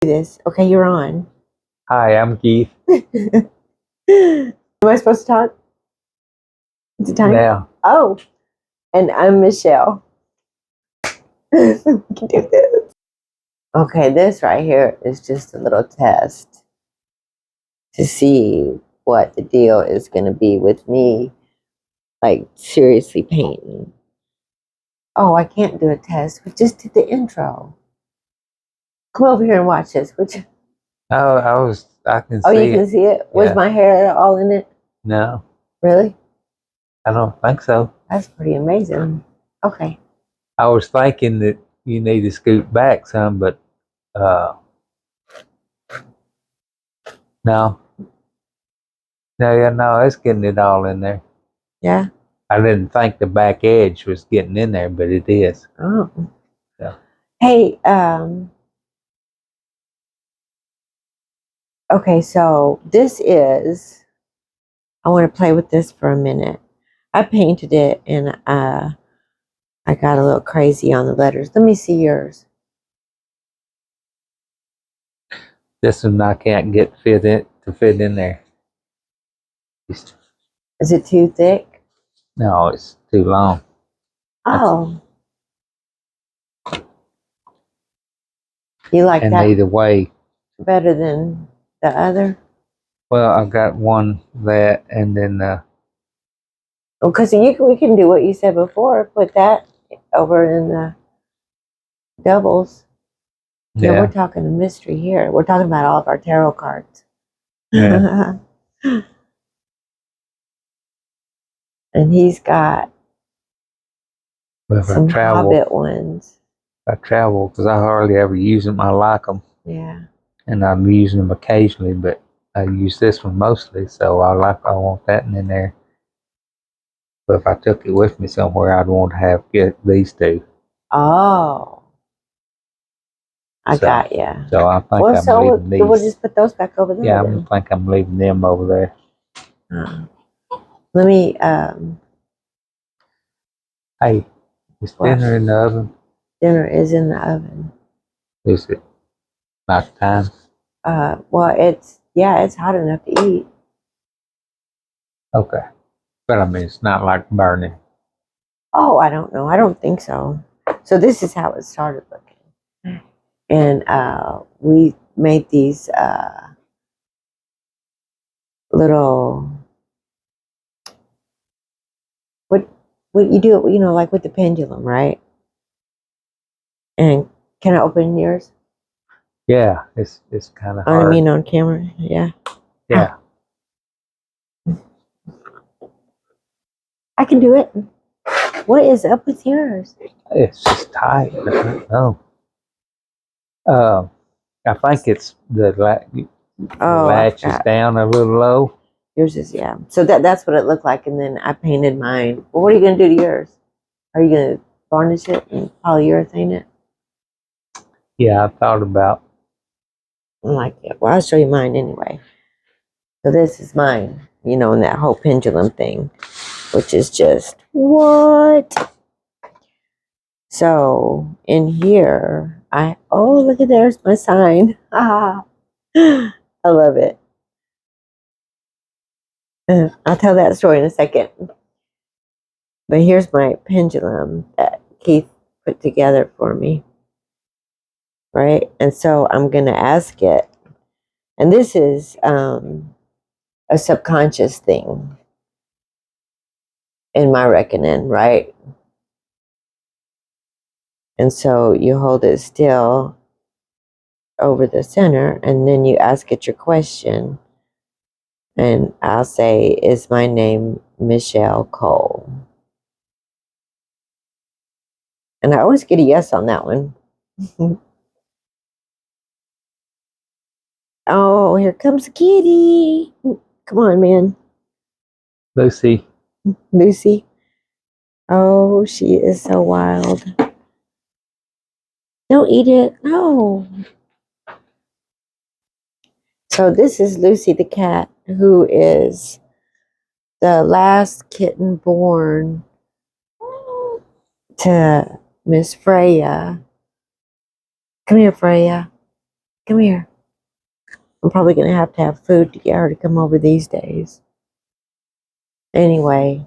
This. Okay, you're on. Hi, I'm Keith. Am I supposed to talk? Is it time? Yeah. Oh, and I'm Michelle. We can do this. Okay, this right here is just a little test to see what the deal is going to be with me, like seriously painting. Oh, I can't do a test. We just did the intro. Come over here and watch this. Oh, I can Oh, see you can it. see it? Was Yeah. my hair all in it? No, Really? I don't think so. That's pretty amazing. Okay. I was thinking that you need to scoot back some, but uh, no. No, it's getting it all in there. Yeah. I didn't think the back edge was getting in there, but it is. Oh. So, Hey, okay, so this is, I want to play with this for a minute. I painted it and I got a little crazy on the letters. Let me see yours. this one I can't get fit in there. It's- Is it too thick? no, it's too long. Oh. You like And that either way, better than the other? well, I got one that, and then Well, because we can do what you said before. Put that over in the doubles. Yeah, we're yeah, talking a mystery here. We're talking about all of our tarot cards. yeah. And he's got But if some Hobbit ones. I travel because I hardly ever use them. I like them. Yeah. And I'm using them occasionally, but I use this one mostly, so I want that in there. But if I took it with me somewhere, I'd want to get these two. Oh. I got you. So I think Well, I'm so leaving these. we'll just put those back over there. Yeah, then. I think I'm leaving them over there. Let me. Hey, is dinner in the oven? Dinner is in the oven. Is it not time? Well, it's hot enough to eat. Okay, but I mean it's not like burning. Oh, I don't know. I don't think so. So this is how it started looking, and we made these little. What you do? Like with the pendulum, right? And can I open yours? Yeah, it's kind of hard. I mean, on camera, yeah. Yeah. I can do it. What is up with yours? It's just tight. I don't know. I think it's the latch is down a little low. Yours is, yeah. So that's what it looked like, and then I painted mine. Well, what are you going to do to yours? Are you going to varnish it and polyurethane it? Yeah, I thought about. I like it. Well, I'll show you mine anyway. So this is mine, and that whole pendulum thing, which is just, what? So in here, look at there's my sign. Ah, I love it. I'll tell that story in a second. But here's my pendulum that Keith put together for me. Right? And so I'm going to ask it. And this is a subconscious thing in my reckoning, right? And so you hold it still over the center, and then you ask it your question. And I'll say, is my name Michele Cole? And I always get a yes on that one. Oh, here comes the kitty. Come on, man. Lucy. Lucy. Oh, she is so wild. Don't eat it. No. So this is Lucy the cat, who is the last kitten born to Miss Freya. Come here, Freya. Come here. I'm probably going to have food to get her to come over these days. Anyway,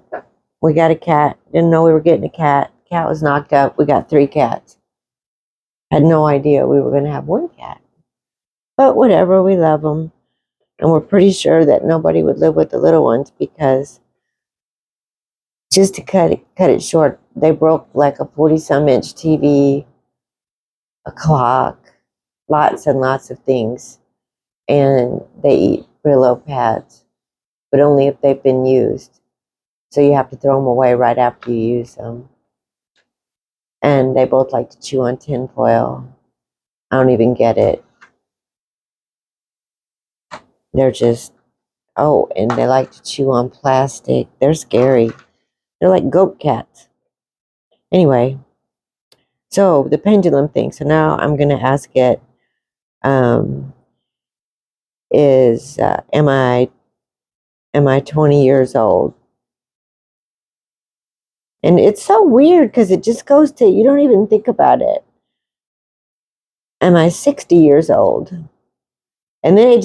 we got a cat. Didn't know we were getting a cat. Cat was knocked up. We got 3 cats. Had no idea we were going to have 1 cat. But whatever, we love them. And we're pretty sure that nobody would live with the little ones because just to cut it short, they broke like a 40-some inch TV, a clock, lots and lots of things. And they eat Brillo pads, but only if they've been used. So you have to throw them away right after you use them. And they both like to chew on tinfoil. I don't even get it. They're just, and they like to chew on plastic. They're scary. They're like goat cats. Anyway, so the pendulum thing. So now I'm going to ask it, am I 20 years old? And it's so weird because it just goes to, you don't even think about it. Am I 60 years old? And then it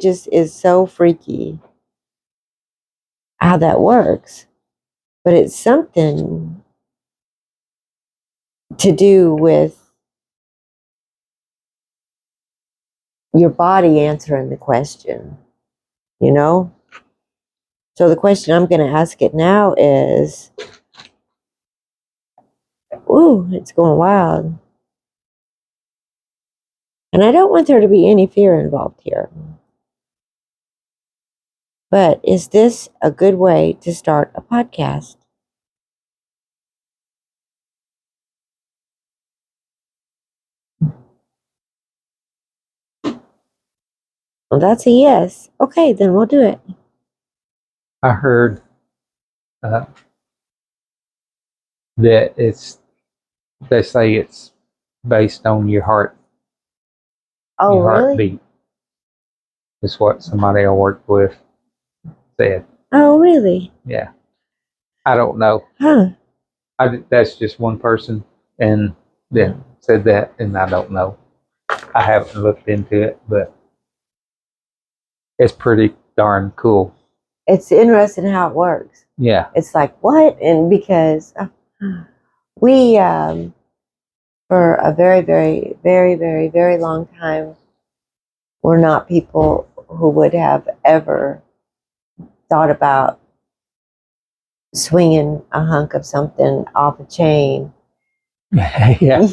just is so freaky how that works. But it's something to do with your body answering the question, you know? So the question I'm going to ask it now is, ooh, it's going wild. And I don't want there to be any fear involved here. But is this a good way to start a podcast? Well, that's a yes. Okay, then we'll do it. I heard that they say it's based on your Oh, your really? heartbeat. Is what somebody I worked with said. Oh, really? Yeah, I don't know. Huh. That's just one person, and then said that, and I don't know. I haven't looked into it, but it's pretty darn cool. It's interesting how it works. Yeah. It's like, what? And because we, for a very, very, very, very, very long time, were not people who would have ever thought about swinging a hunk of something off a chain. Yeah.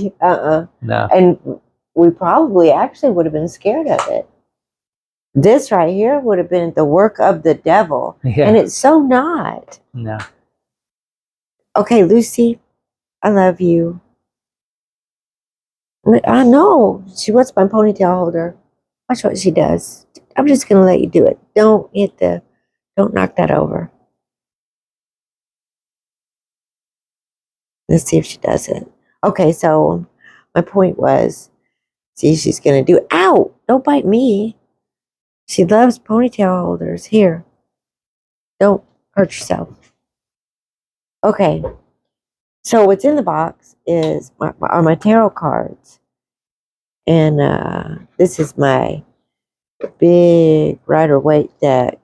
No. And we probably actually would have been scared of it. This right here would have been the work of the devil. Yeah. And it's so not. No. Okay, Lucy, I love you. I know. She wants my ponytail holder. Watch what she does. I'm just going to let you do it. Don't knock that over. Let's see if she does it. Okay, so my point was, see, she's going to do it. Ow! Don't bite me. She loves ponytail holders. Here. Don't hurt yourself. Okay. So what's in the box is my tarot cards. And this is my big Rider-Waite deck.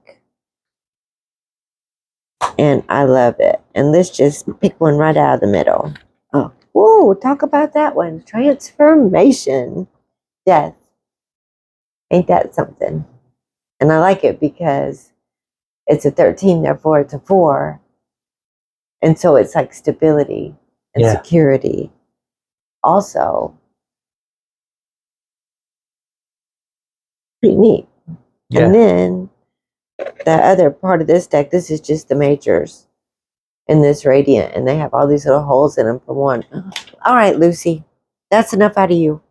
And I love it. And let's just pick one right out of the middle. Oh, whoa, talk about that one. Transformation. Death. Ain't that something? And I like it because it's a 13, therefore it's a 4. And so it's like stability and security. Also, pretty neat. Yeah. And then the other part of this deck, this is just the majors in this radiant, and they have all these little holes in them for one. All right, Lucy, that's enough out of you.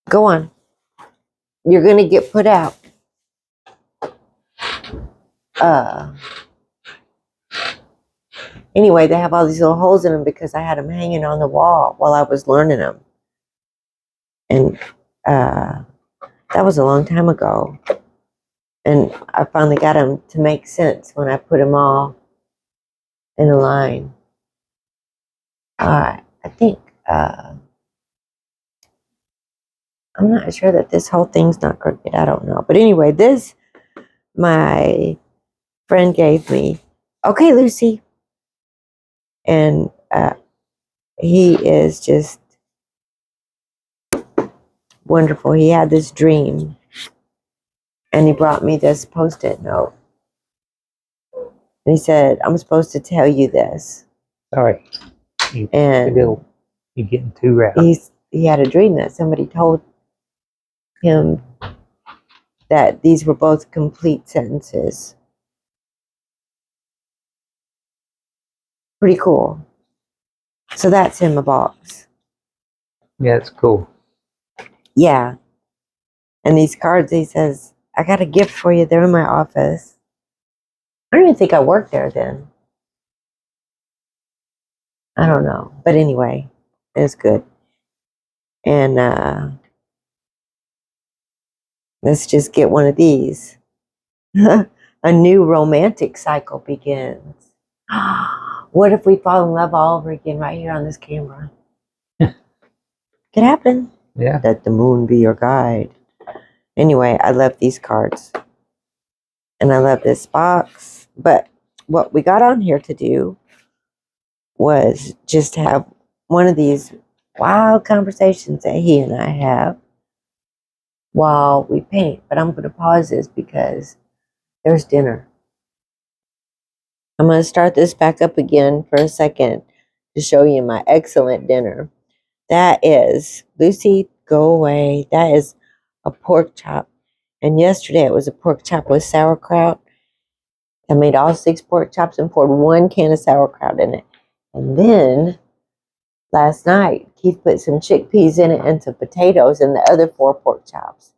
Go on. You're going to get put out. Anyway, they have all these little holes in them because I had them hanging on the wall while I was learning them. And that was a long time ago. And I finally got them to make sense when I put them all in a line. All right, I think I'm not sure that this whole thing's not crooked. I don't know. But anyway, this my friend gave me. Okay, Lucy. And he is just wonderful. He had this dream. And he brought me this Post-it note. And he said, I'm supposed to tell you this. Sorry. And You're getting too rowdy. He had a dream that somebody told him that these were both complete sentences. Pretty cool. So that's in my box. Yeah, it's cool. Yeah. And these cards, he says, I got a gift for you. They're in my office. I don't even think I worked there then. I don't know. But anyway, it's good. And let's just get one of these. A new romantic cycle begins. What if we fall in love all over again right here on this camera? Could happen. Yeah. Let the moon be your guide. Anyway, I love these cards. And I love this box. But what we got on here to do was just have one of these wild conversations that he and I have while we paint. But I'm going to pause this because there's dinner. I'm going to start this back up again for a second to show you my excellent dinner. That is, Lucy, go away. That is a pork chop. And yesterday it was a pork chop with sauerkraut. I made all 6 pork chops and poured 1 can of sauerkraut in it. And then last night, Keith put some chickpeas in it and some potatoes and the other 4 pork chops.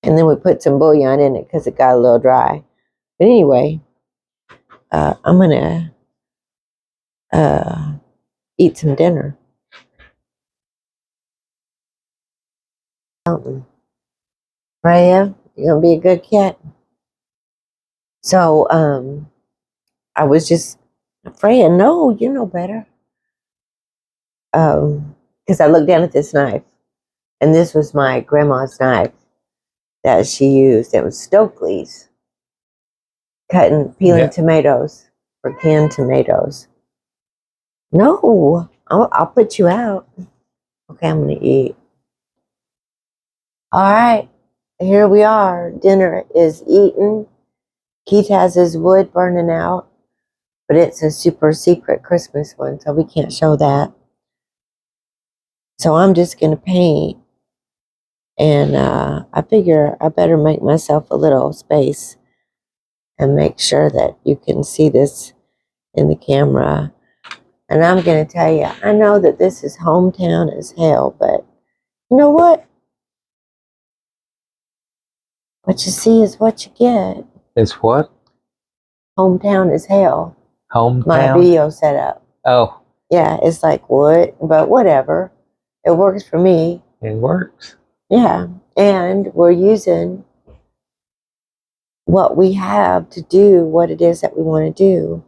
And then we put some bouillon in it because it got a little dry. But anyway, I'm going to eat some dinner. Freya, you're going to be a good cat. So, I was just, Freya, no, you know better. Because I looked down at this knife, and this was my grandma's knife that she used. It was Stokely's, peeling tomatoes for canned tomatoes. No, I'll put you out. Okay, I'm going to eat. All right, here we are. Dinner is eaten. Keith has his wood burning out, but it's a super secret Christmas one, so we can't show that. So I'm just going to paint. And I figure I better make myself a little space and make sure that you can see this in the camera. And I'm going to tell you, I know that this is hometown as hell, but you know what? What you see is what you get. It's what? Hometown is hell. Hometown? My video setup. Oh. Yeah, it's like what? But whatever. It works for me. It works. Yeah. And we're using what we have to do what it is that we want to do.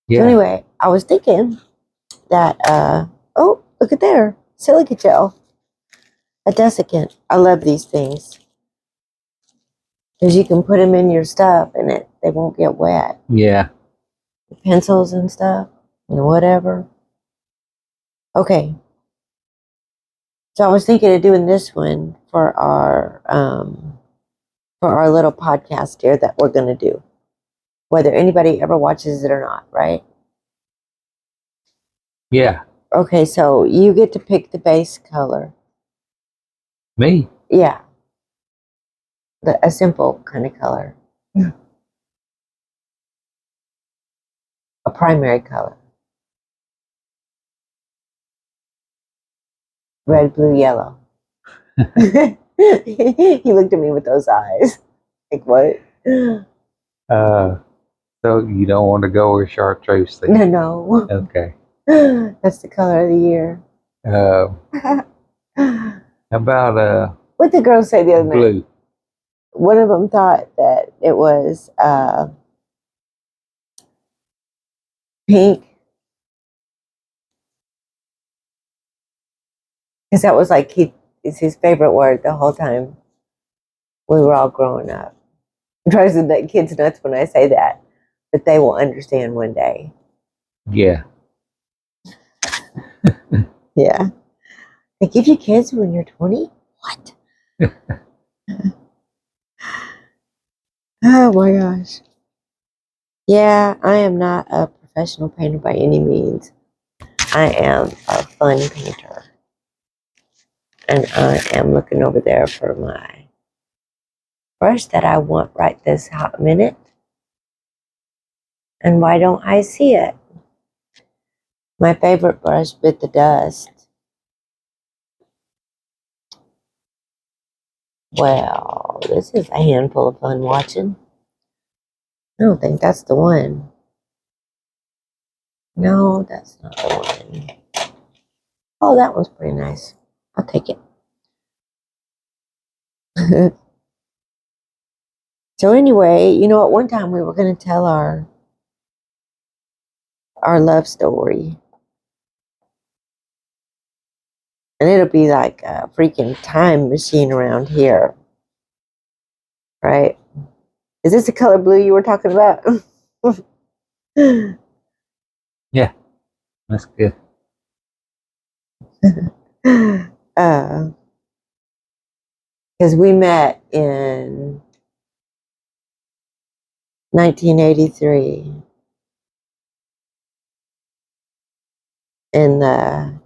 Yeah. So anyway, I was thinking that, oh, look at there. Silica gel. A desiccant. I love these things. Because you can put them in your stuff and they won't get wet. Yeah. The pencils and stuff and whatever. Okay. So I was thinking of doing this one for our little podcast here that we're going to do. Whether anybody ever watches it or not, right? Yeah. Okay, so you get to pick the base color. Me? Yeah. A simple kind of color. A primary color. Red, blue, yellow. He looked at me with those eyes. Like, what? So you don't want to go with chartreuse then? No. Okay. That's the color of the year. How about what did the girls say the other blue? night? One of them thought that it was pink. Because that was like is his favorite word the whole time we were all growing up. It drives the kids nuts when I say that, but they will understand one day. Yeah. Yeah. They give you kids when you're 20? What? Oh my gosh. Yeah, I am not a professional painter by any means. I am a fun painter. And I am looking over there for my brush that I want right this hot minute. And why don't I see it? My favorite brush bit the dust. Well, this is a handful of fun watching. I don't think that's the one. No, that's not the one. Oh, that one's pretty nice. I'll take it. So anyway, you know, at one time we were going to tell our love story. And it'll be like a freaking time machine around here. Right? Is this the color blue you were talking about? Yeah. That's good. Because we met in 1983 in the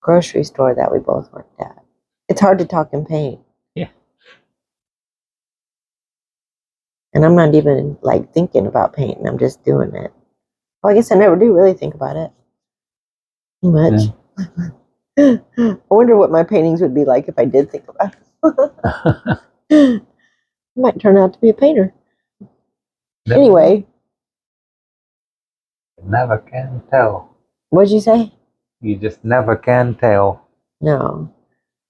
grocery store that we both worked at. It's hard to talk and paint. Yeah. And I'm not even like thinking about painting. I'm just doing it. Well, I guess I never do really think about it much. Yeah. I wonder what my paintings would be like if I did think about it. I might turn out to be a painter. Anyway. Never can tell. What'd you say? You just never can tell. No.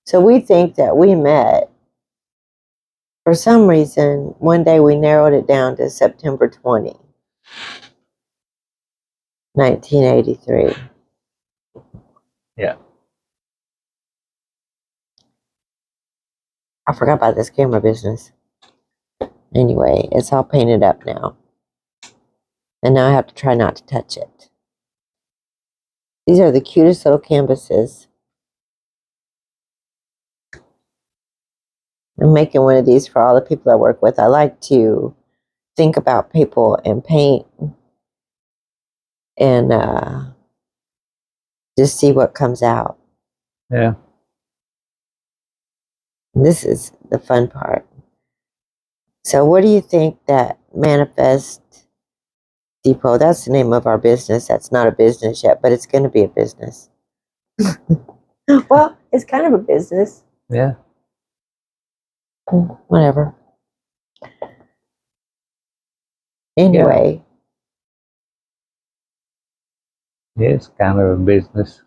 So we think that we met. For some reason, one day we narrowed it down to September 20, 1983. Yeah. I forgot about this camera business. Anyway, it's all painted up now. And now I have to try not to touch it. These are the cutest little canvases. I'm making one of these for all the people I work with. I like to think about people and paint and just see what comes out. Yeah. This is the fun part. So what do you think that Manifest Depot, that's the name of our business. That's not a business yet, but it's going to be a business. Well, it's kind of a business. Yeah. Whatever. Anyway. Yeah, it's kind of a business.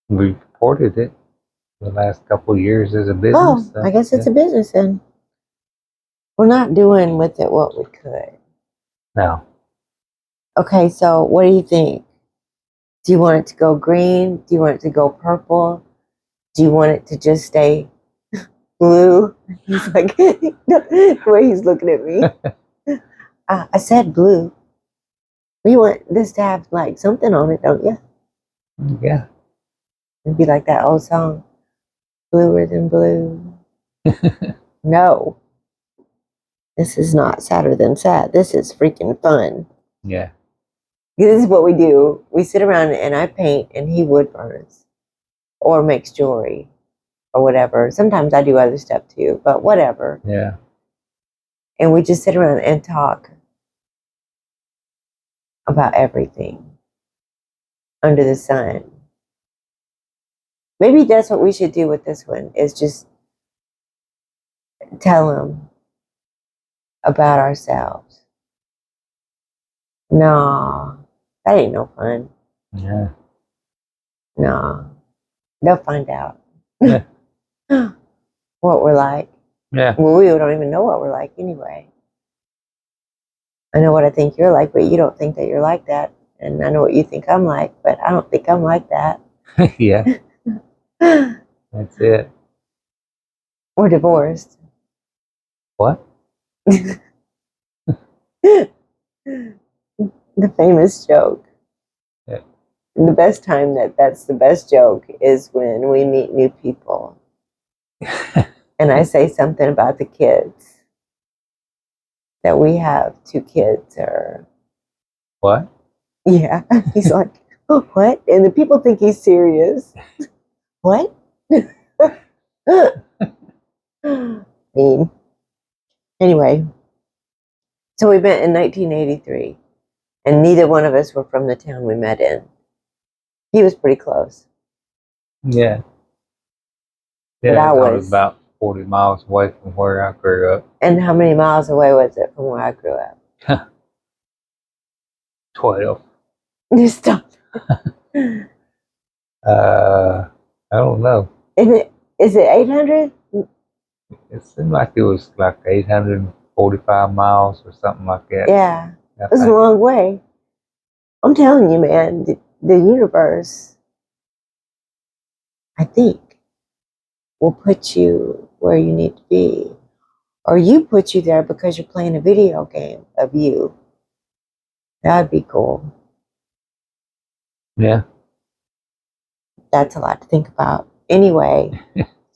We've reported it the last couple of years as a business. Oh, so, I guess it's a business then. We're not doing with it what we could. No. Okay, so what do you think? Do you want it to go green? Do you want it to go purple? Do you want it to just stay blue? He's like, the way he's looking at me. I said blue. You want this to have like something on it, don't you? Yeah. It'd be like that old song, Bluer Than Blue. No. This is not sadder than sad. This is freaking fun. Yeah. This is what we do. We sit around and I paint and he wood burns or makes jewelry or whatever. Sometimes I do other stuff too, but whatever. Yeah. And we just sit around and talk about everything under the sun. Maybe that's what we should do with this one, is just tell them about ourselves. No, that ain't no fun. Yeah. No, they'll find out Yeah. what we're like. Yeah. Well, we don't even know what we're like anyway. I know what I think you're like, but you don't think that you're like that. And I know what you think I'm like, but I don't think I'm like that. Yeah. That's it. Or divorced. What? The famous joke. Yeah. The best time that's the best joke is when we meet new people and I say something about the kids, that we have 2 kids or What? yeah. He's like, oh, what? And the people think he's serious. What? Mean. Anyway, so we met in 1983 and neither one of us were from the town we met in. He was pretty close. Yeah. But Yeah, I I was was. about 40 miles away from where I grew up. And how many miles away was it from where I grew up? 12. Stop. I don't know. Is it 800? It seemed like it was like 845 miles or something like that. Yeah, I it's a think. long way. I'm telling you, man, the universe, I think, will put you where you need to be. Or you put you there because you're playing a video game of you. That'd be cool. Yeah. That's a lot to think about. Anyway,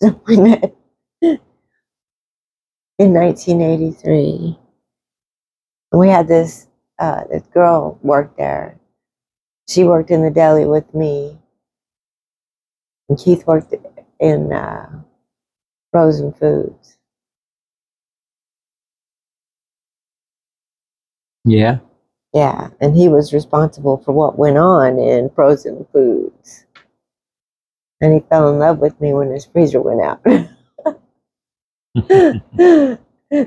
so we met in 1983. And we had this girl work there. She worked in the deli with me. And Keith worked in frozen foods. Yeah. Yeah, and he was responsible for what went on in frozen foods. And he fell in love with me when his freezer went out.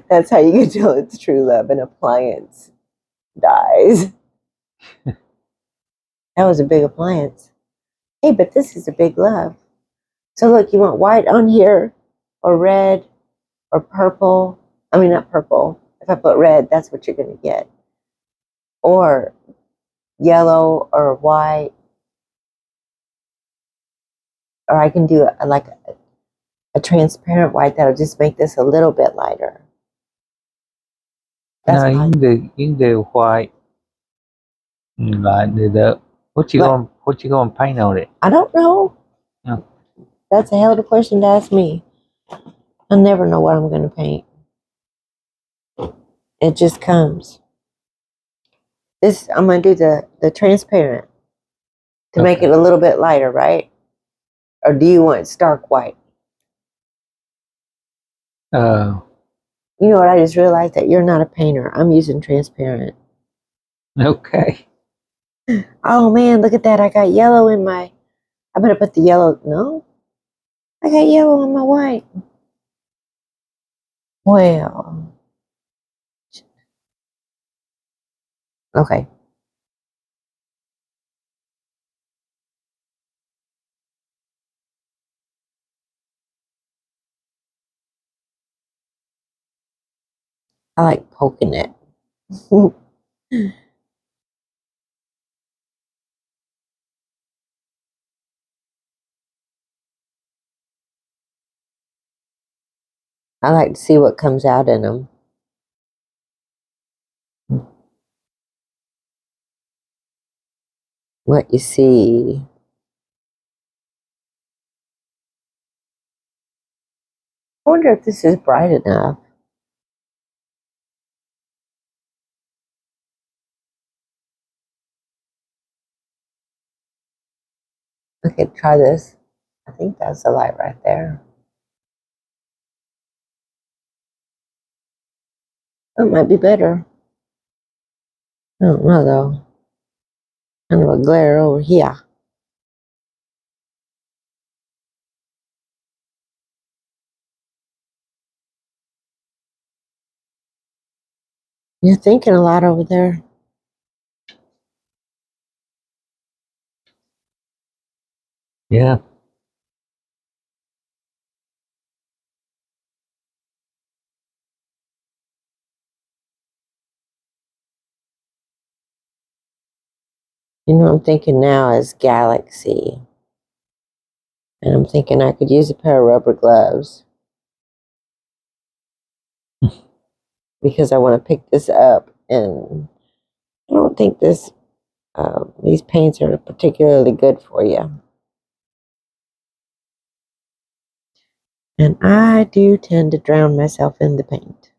That's how you can tell it's true love. An appliance dies. That was a big appliance. Hey, but this is a big love. So look, you want white on here, or red, or purple. I mean, not purple. If I put red, that's what you're going to get. Or yellow or white. Or I can do a transparent white that'll just make this a little bit lighter. That's No, you why. can do white and lighten it up. What you gonna paint on it? I don't know. No. That's a hell of a question to ask me. I never know what I'm going to paint. It just comes. This I'm going to do the transparent to make it a little bit lighter, right? Or do you want stark white? You know what? I just realized that you're not a painter. I'm using transparent. Okay. Oh man, look at that. I got yellow in my. I'm going to put the yellow. No, I got yellow on my white. Well, okay. I like poking it. I like to see what comes out in them. What you see. I wonder if this is bright enough. Okay, try this. I think that's the light right there. That might be better. I don't know though. Kind of a glare over here. You're thinking a lot over there. Yeah. You know what I'm thinking now is galaxy. And I'm thinking I could use a pair of rubber gloves because I want to pick this up, and I don't think these paints are particularly good for you. And I do tend to drown myself in the paint.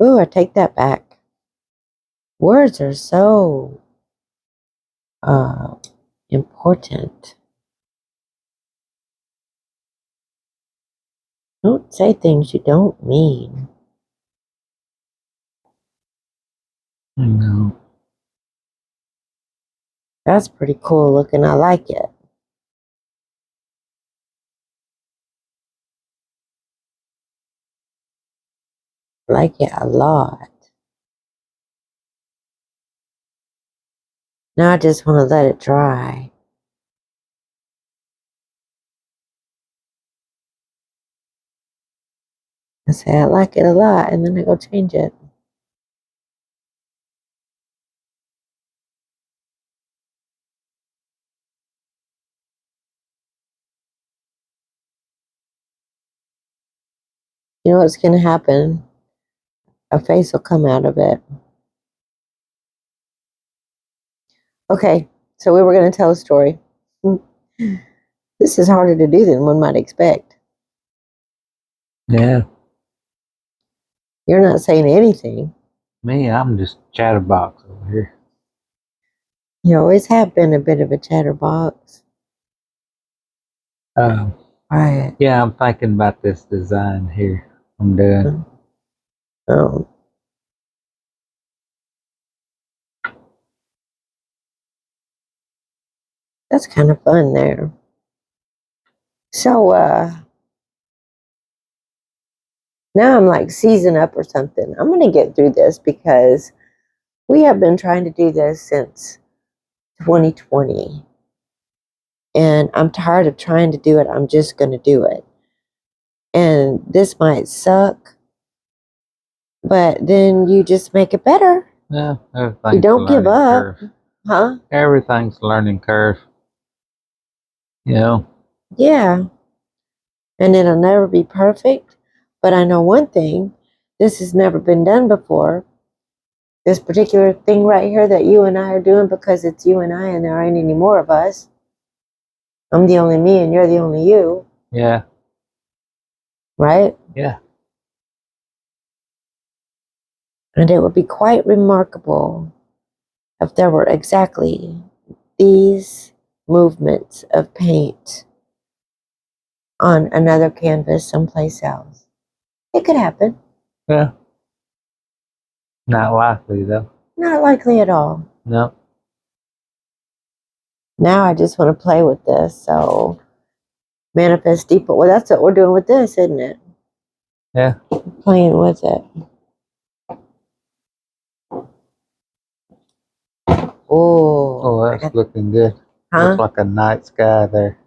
Ooh, I take that back. Words are so important. Don't say things you don't mean. No. That's pretty cool looking. I like it. I like it a lot. Now I just want to let it dry. I say I like it a lot, and then I go change it. You know what's going to happen? A face will come out of it. Okay, so we were going to tell a story. This is harder to do than one might expect. Yeah. You're not saying anything. Me, I'm just chatterbox over here. You always have been a bit of a chatterbox. Right. Yeah, I'm thinking about this design here. I'm doing. Oh. That's kind of fun there. So, now I'm like season up or something. I'm going to get through this because we have been trying to do this since 2020. And I'm tired of trying to do it. I'm just going to do it. And this might suck, but then you just make it better. Yeah, everything's You don't give up. curve. Huh? Everything's a learning curve. You know? Yeah. And it'll never be perfect. But I know one thing. This has never been done before. This particular thing right here that you and I are doing, because it's you and I and there aren't any more of us. I'm the only me and you're the only you. Yeah. Right? Yeah. And it would be quite remarkable if there were exactly these movements of paint on another canvas someplace else. It could happen. Yeah. Not likely though. Not likely at all. No. Now I just want to play with this. So manifest deeper. Well, that's what we're doing with this, isn't it? Yeah. Playing with it. Oh, that's looking good. Huh? Looks like a night sky there.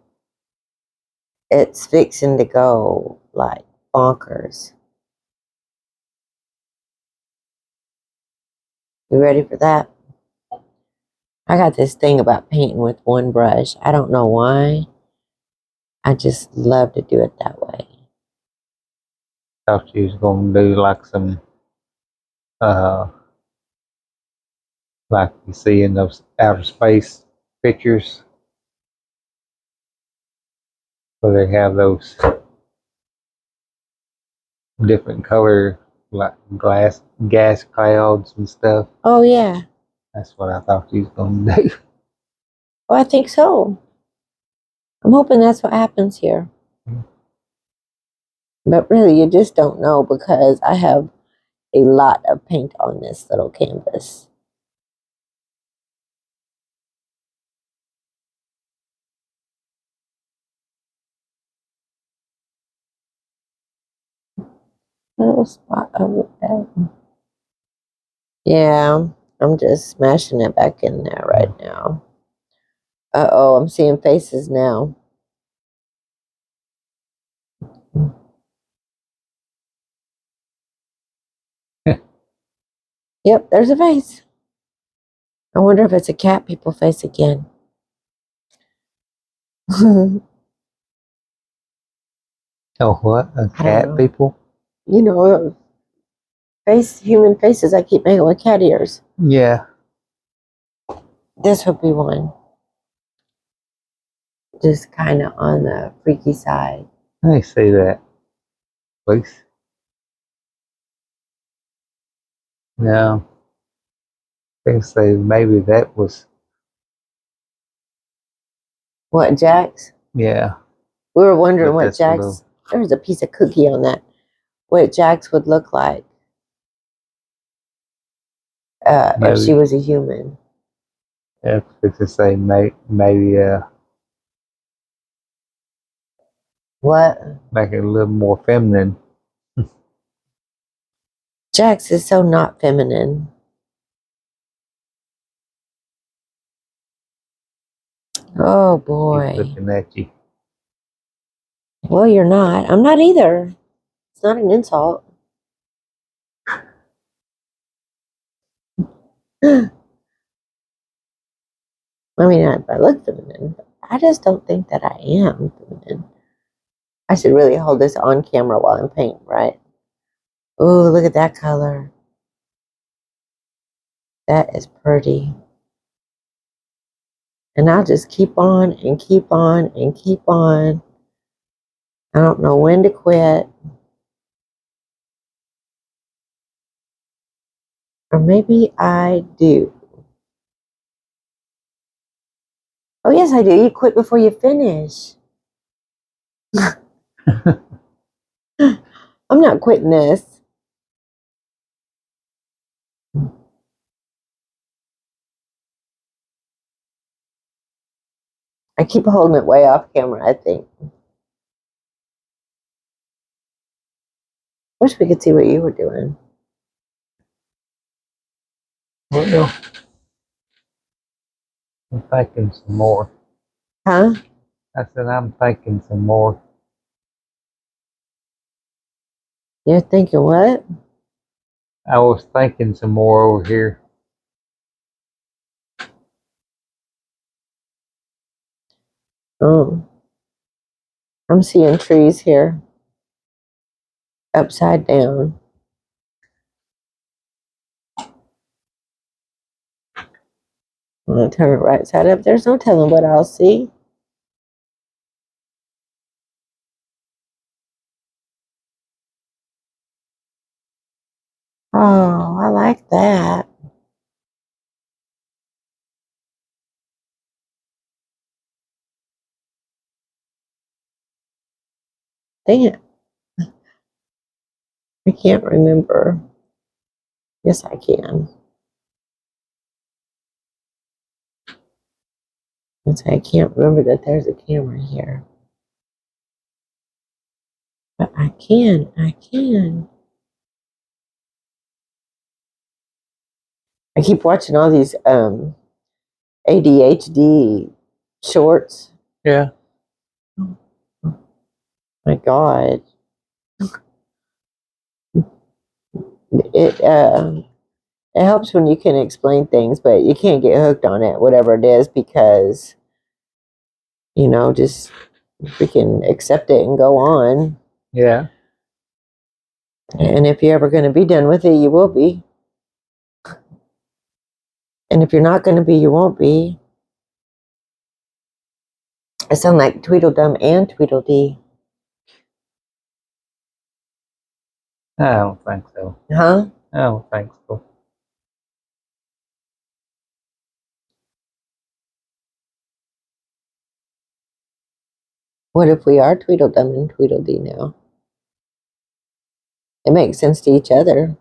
It's fixing to go like bonkers. You ready for that? I got this thing about painting with one brush. I don't know why. I just love to do it that way. Thought you was gonna do like some like you see in those outer space pictures where they have those different color like gas clouds and stuff. Oh, yeah. That's what I thought you was gonna do. Well, I think so. I'm hoping that's what happens here. But really, you just don't know because I have a lot of paint on this little canvas. Little spot over there. Yeah, I'm just smashing it back in there right now. Uh-oh, I'm seeing faces now. Yep, there's a face. I wonder if it's a cat people face again. Oh, what? I don't Cat know. people? You know, human faces I keep making with cat ears. Yeah. This would be one. Just kind of on the freaky side. I see that. Please. No. I think say maybe that was, What, Jack's? yeah. We were wondering But what that's a Jack's. little, There was a piece of cookie on that. What Jack's would look like if she maybe, was a human. yeah, to say maybe, What? make it a little more feminine. Jax is so not feminine. Oh Keep boy. looking at you. Well, you're not. I'm not either. It's not an insult. I mean, I look feminine, but I just don't think that I am feminine. I should really hold this on camera while I'm painting, right? Oh, look at that color. That is pretty. And I'll just keep on and keep on and keep on. I don't know when to quit. Or maybe I do. Oh, yes, I do. You quit before you finish. I'm not quitting this. I keep holding it way off camera, I think. Wish we could see what you were doing. Well, I'm thinking some more. Huh? I said, I'm thinking some more. You're thinking what? I was thinking some more over here. Oh, I'm seeing trees here. Upside down. I'm going to turn it right side up. There's no telling what I'll see. Oh, I like that. Dang it. I can't remember. Yes, I can. I can't remember that there's a camera here. But I can. I can. I keep watching all these ADHD shorts. Yeah. My God. It it helps when you can explain things, but you can't get hooked on it, whatever it is, because just freaking accept it and go on. Yeah. And if you're ever going to be done with it, you will be. And if you're not going to be, you won't be. I sound like Tweedledum and Tweedledee. I don't think so. Huh? I don't think so. What if we are Tweedledum and Tweedledee now? It makes sense to each other.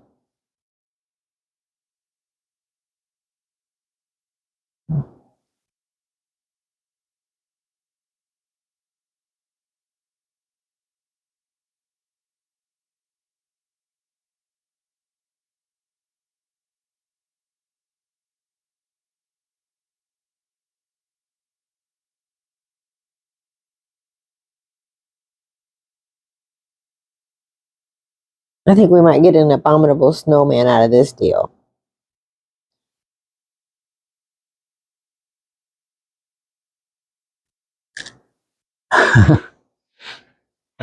I think we might get an abominable snowman out of this deal.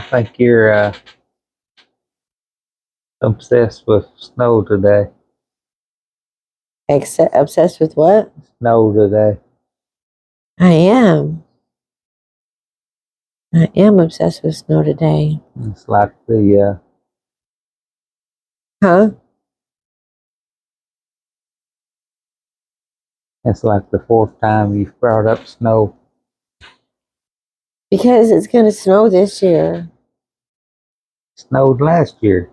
think you're obsessed with snow today. Obsessed with what? Snow today. I am. I am obsessed with snow today. It's like the Huh? it's like the fourth time you've brought up snow. Because it's going to snow this year. Snowed last year.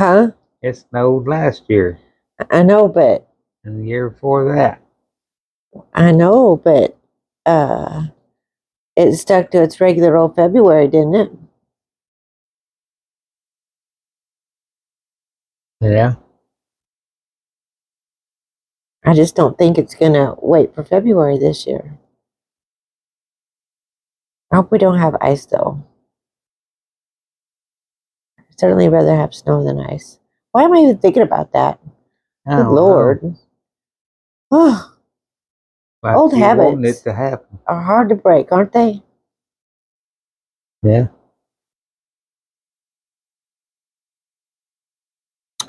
Huh? It snowed last year. I know, but And the year before that. it stuck to its regular old February, didn't it? Yeah. I just don't think it's going to wait for February this year. I hope we don't have ice, though. I'd certainly rather have snow than ice. Why am I even thinking about that? Good Lord. Oh, Like old you wanting habits it to happen. are hard to break, aren't they? Yeah.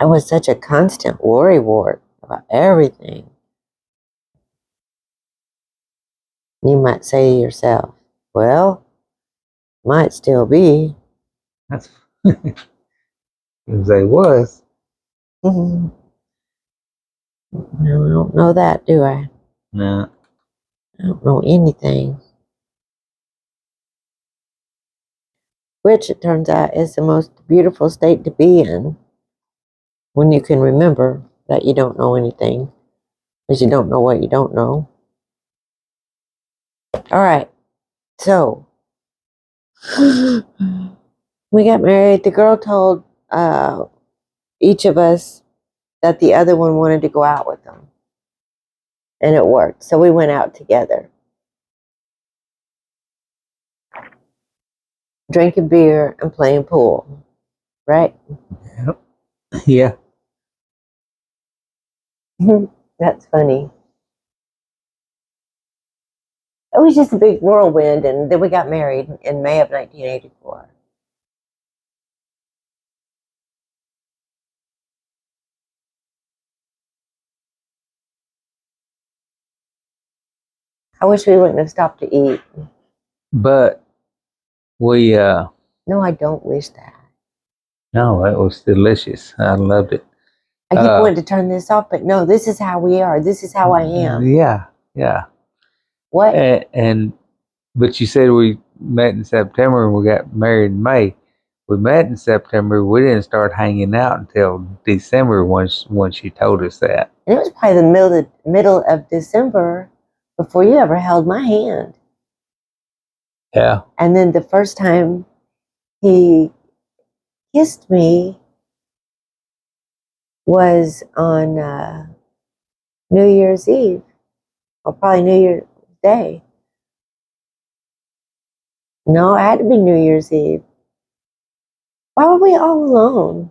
I was such a constant worry wart about everything. You might say to yourself, well, might still be. That's as they was. I don't know that, do I? No. I don't know anything. Which, it turns out, is the most beautiful state to be in when you can remember that you don't know anything, because you don't know what you don't know. All right, so we got married. The girl told each of us that the other one wanted to go out with them, and it worked. So we went out together, drinking beer and playing pool, right? Yep. Yeah. That's funny. It was just a big whirlwind, and then we got married in May of 1984. I wish we wouldn't have stopped to eat. But we No, I don't wish that. no, it was delicious. I loved it. I keep wanting to turn this off, but no, this is how we are. This is how I am. Yeah, yeah. What? But you said we met in September and we got married in May. We met in September. We didn't start hanging out until December once she told us that. And it was probably the middle of December before you ever held my hand. Yeah. And then the first time he kissed me was on New Year's Eve, or probably New Year's Day. No, it had to be New Year's Eve. Why were we all alone?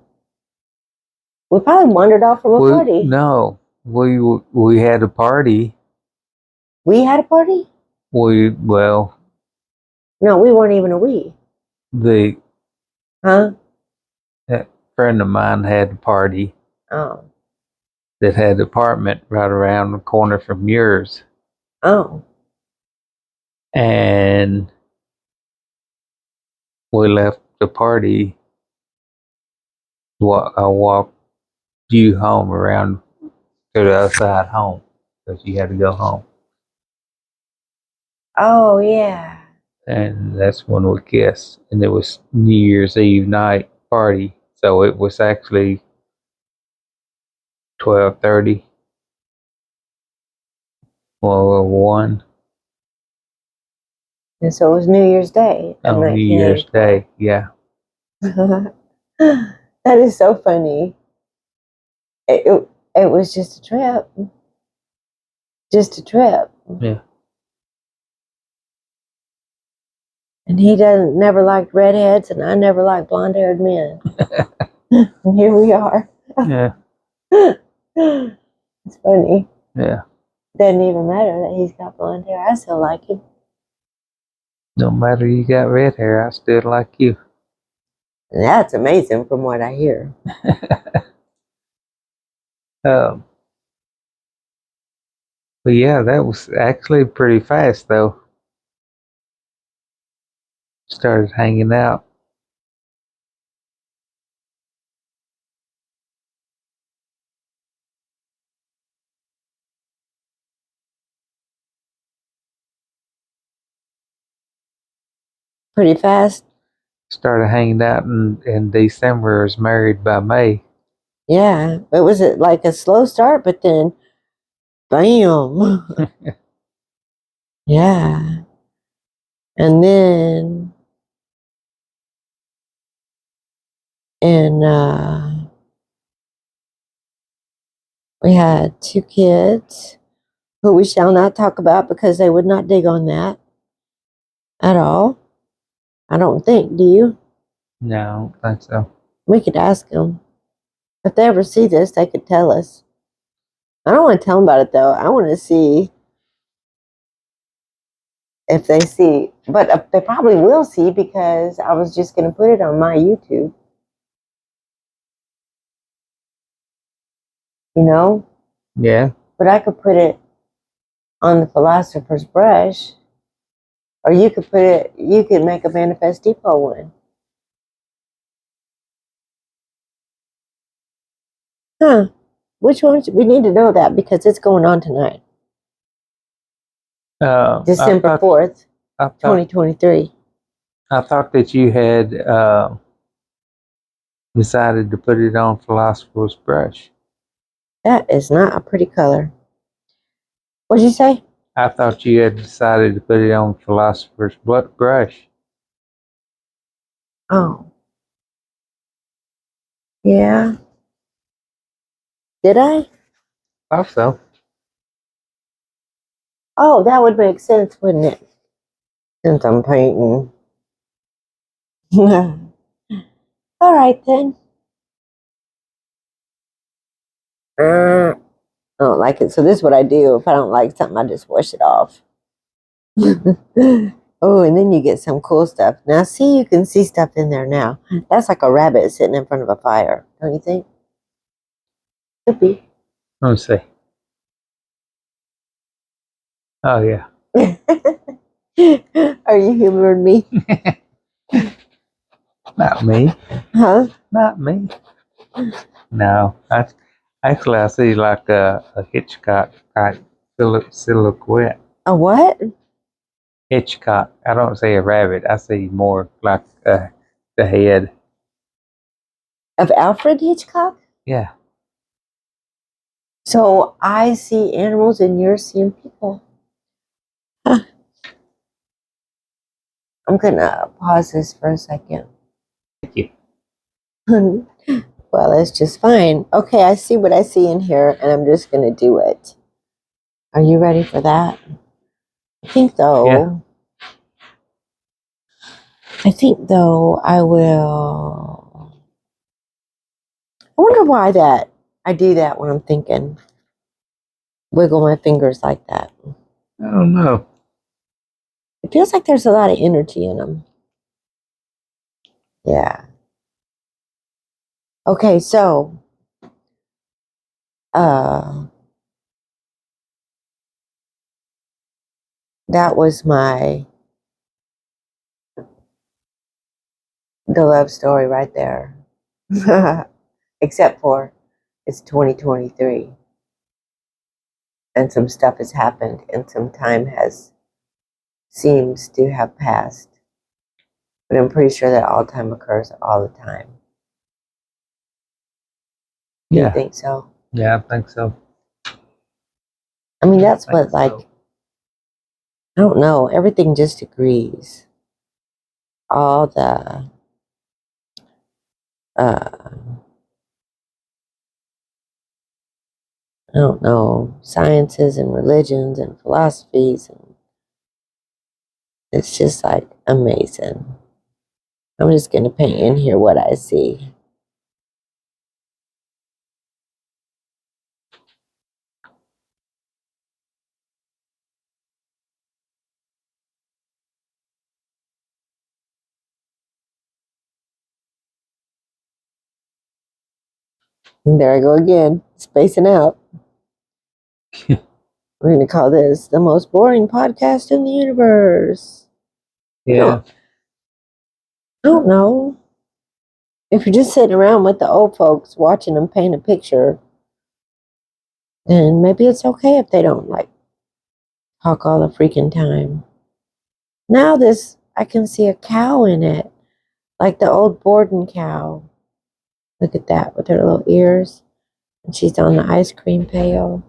We probably wandered off from a party. No, we had a party. We had a party? No, we weren't even a we. Huh? A friend of mine had a party. Oh. That had an apartment right around the corner from yours. Oh. And we left the party. I walked you home around to the other side home because you had to go home. Oh, yeah. And that's when we kissed. And it was New Year's Eve night party. So it was actually 12:30. Well, 1. And so it was New Year's Day of On New Year's Day, yeah. That is so funny. It was just a trip. Just a trip. Yeah. And he never liked redheads, and I never liked blonde-haired men. And here we are. Yeah. It's funny. Yeah. Doesn't even matter that he's got blonde hair. I still like him. No matter you got red hair, I still like you. That's amazing from what I hear. um, but yeah, that was actually pretty fast though. Started hanging out. Pretty fast. Started hanging out in December. Was married by May. Yeah. It was like a slow start, but then bam. Yeah. And then and we had 2 kids who we shall not talk about because they would not dig on that at all. I don't think. Do you? No, I don't think so. We could ask them. If they ever see this, they could tell us. I don't want to tell them about it though. I want to see if they see, but they probably will see because I was just going to put it on my YouTube. You know? Yeah. But I could put it on the Philosopher's Brush, or you could put it, you could make a Manifest Depot one. Huh. Which one? We need to know that because it's going on tonight. December 4th, I thought 2023. I thought that you had decided to put it on Philosopher's Brush. That is not a pretty color. What'd you say? I thought you had decided to put it on Philosopher's Brush. Oh, yeah. Did I? Thought so. Oh, that would make sense, wouldn't it? Since I'm painting. All right, then. I don't like it. So this is what I do. If I don't like something, I just wash it off. Oh, and then you get some cool stuff. Now, see, you can see stuff in there now. That's like a rabbit sitting in front of a fire, don't you think? Could be. Let me see. Oh yeah. Are you humoring me? Not me. Huh? Not me. No. I see like a Hitchcock type silhouette. A what? Hitchcock. I don't see a rabbit. I see more like the head. Of Alfred Hitchcock? Yeah. So I see animals and you're seeing people. Huh. I'm gonna pause this for a second. Thank you. Well, it's just fine. Okay, I see what I see in here, and I'm just gonna do it. Are you ready for that? I think Yeah. though. I think though I will. I wonder why that I do that when I'm thinking. Wiggle my fingers like that. I don't know. It feels like there's a lot of energy in them. Yeah. Okay, so uh that was the love story right there. Except for it's 2023 and some stuff has happened and some time has seems to have passed. But I'm pretty sure that all time occurs all the time. Do you Yeah. think so? Yeah, I think so. I mean, I that's think what, like, so. I don't know. Everything just agrees. All the, I don't know, sciences and religions and philosophies. And it's just like amazing. I'm just going to paint in here what I see. And there I go again, spacing out. We're going to call this the most boring podcast in the universe. Yeah. I don't know. If you're just sitting around with the old folks watching them paint a picture, then maybe it's okay if they don't like talk all the freaking time. Now I can see a cow in it, like the old Borden cow. Look at that with her little ears. And she's on the ice cream pail.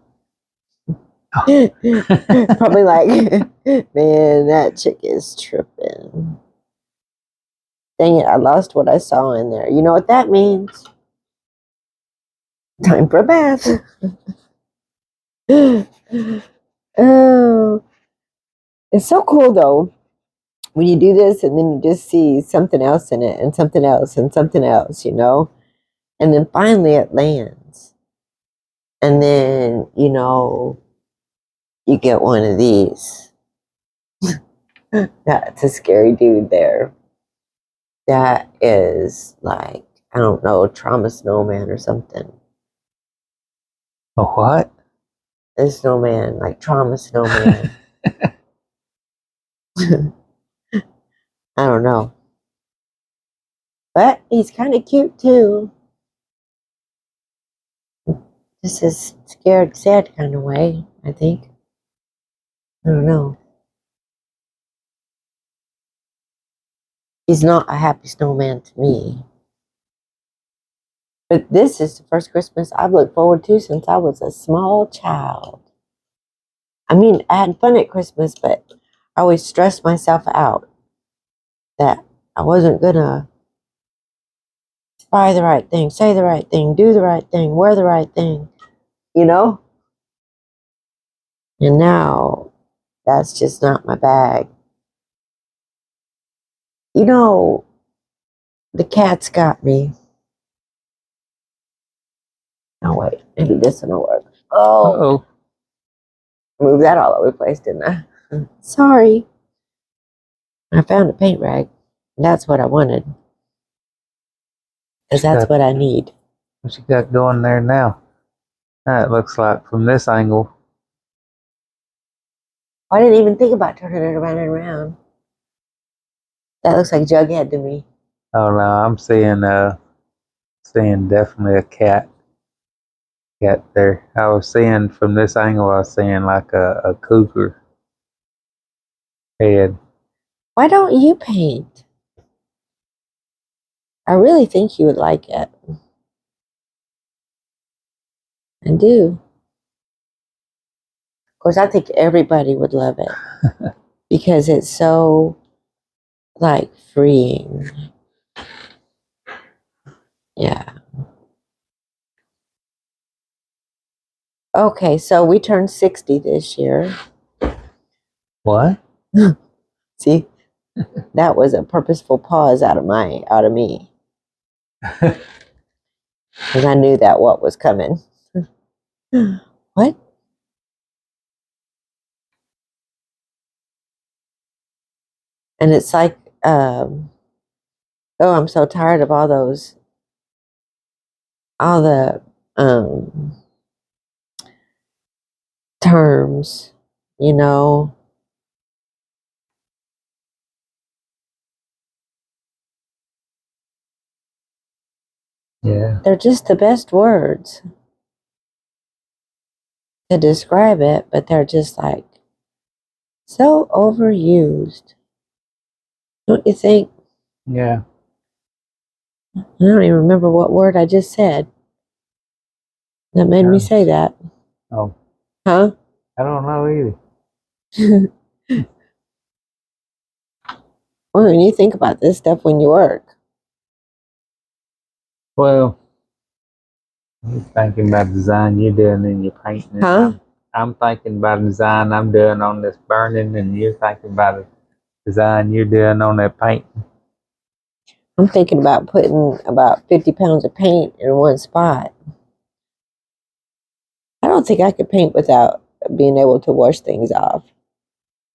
Probably like, man, that chick is tripping. Dang it, I lost what I saw in there. You know what that means? Time for a bath. Oh, it's so cool though. When you do this and then you just see something else in it and something else and something else, you know? And then finally it lands. And then, you know, you get one of these. That's a scary dude there. That is like, I don't know, trauma snowman or something. A what? A snowman, like trauma snowman. I don't know. But he's kind of cute too. Just a scared, sad kind of way, I think. I don't know. He's not a happy snowman to me. But this is the first Christmas I've looked forward to since I was a small child. I mean, I had fun at Christmas, but I always stressed myself out that I wasn't gonna buy the right thing, say the right thing, do the right thing, wear the right thing, you know? And now that's just not my bag. You know, the cat's got me. Oh, wait, maybe this one will work. Oh, Uh-oh. moved that all over the place, didn't I? Sorry. I found a paint rag. That's what I wanted. Because that's what I need. What you got going there now? It looks like from this angle. I didn't even think about turning it around and around. That looks like Jughead to me. Oh no, I'm seeing definitely a cat there. I was seeing from this angle, I was seeing like a cougar head. Why don't you paint? I really think you would like it. I do. Of course, I think everybody would love it because it's so, like, freeing. Yeah. Okay, so we turned 60 this year. What? See, that was a purposeful pause out of me. Because I knew that what was coming. What? And it's like, oh, I'm so tired of all the terms, you know. Yeah. They're just the best words to describe it, but they're just like so overused. Don't you think? Yeah. I don't even remember what word I just said that made me say that. Oh, Huh? I don't know either. Well, when you think about this stuff when you work. Well, I'm thinking about the design you're doing in your painting. Huh? I'm thinking about the design I'm doing on this burning, and you're thinking about the design you're doing on that painting. I'm thinking about putting about 50 pounds of paint in one spot. I don't think I could paint without being able to wash things off.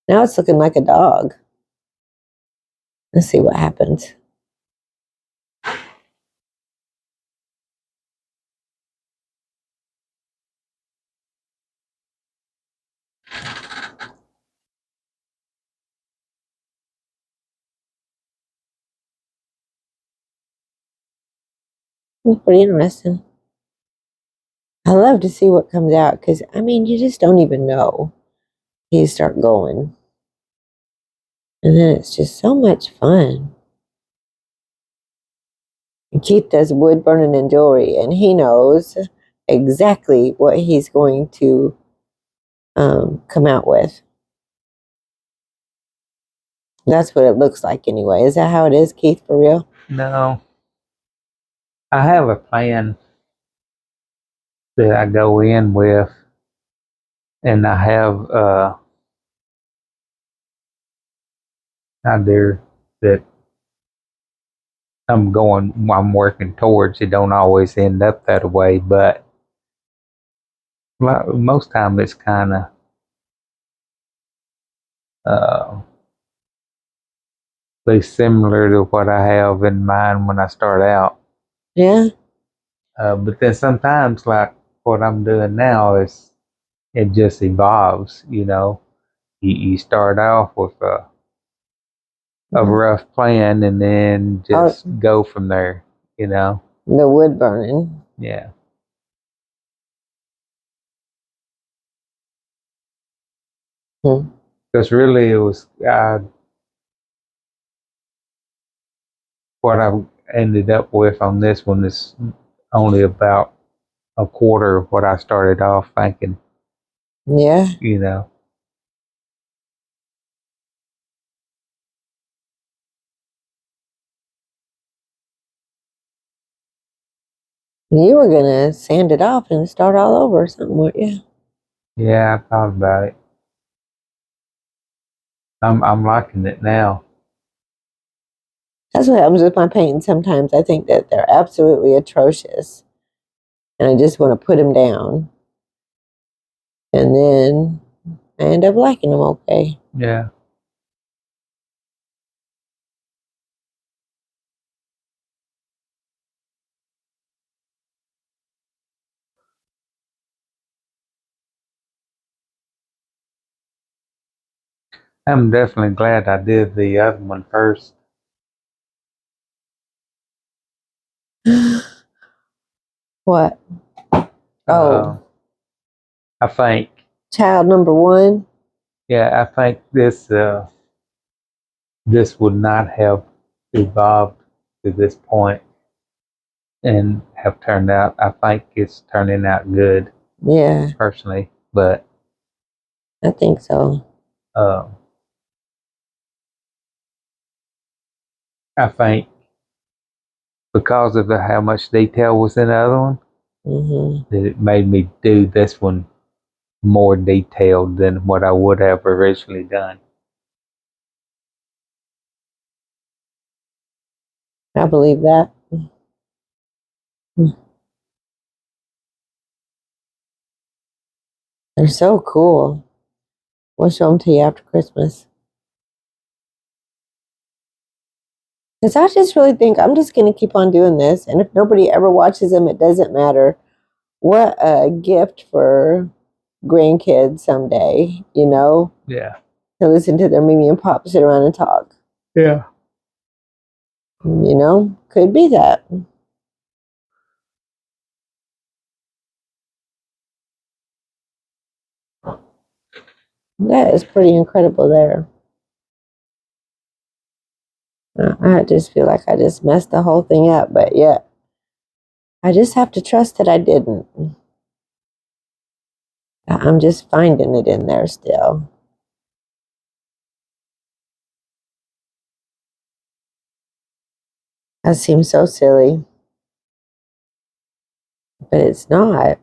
Now it's looking like a dog. Let's see what happens. It's pretty interesting. I love to see what comes out because, I mean, you just don't even know. You start going. And then it's just so much fun. Keith does wood burning and jewelry, and he knows exactly what he's going to come out with. That's what it looks like anyway. Is that how it is, Keith, for real? No, I have a plan that I go in with, and I have idea that I'm working towards. It don't always end up that way, but most time it's kind of uh, be similar to what I have in mind when I start out. Yeah. But then sometimes, like what I'm doing now, it just evolves. You start off with a rough plan and then just go from there. The wood burning. Yeah. Because really, it was what I ended up with on this one is only about a quarter of what I started off thinking. Yeah. You were gonna sand it off and start all over or something, weren't you? Yeah, I thought about it. I'm liking it now. That's what happens with my painting sometimes. I think that they're absolutely atrocious. And I just want to put them down. And then I end up liking them okay. Yeah. I'm definitely glad I did the other one first. What? Oh, I think. child number one? Yeah, I think this would not have evolved to this point and have turned out. I think it's turning out good. Yeah. Personally, but I think so. I think because of how much detail was in the other one, that it made me do this one more detailed than what I would have originally done. I believe that. They're so cool. We'll show them to you after Christmas. Because I just really think I'm just going to keep on doing this. And if nobody ever watches them, it doesn't matter. What a gift for grandkids someday, Yeah. to listen to their Mimi and Pop sit around and talk. Yeah. Could be that. That is pretty incredible there. I just feel like I just messed the whole thing up, but yeah, I just have to trust that I didn't. I'm just finding it in there still. That seems so silly, but it's not.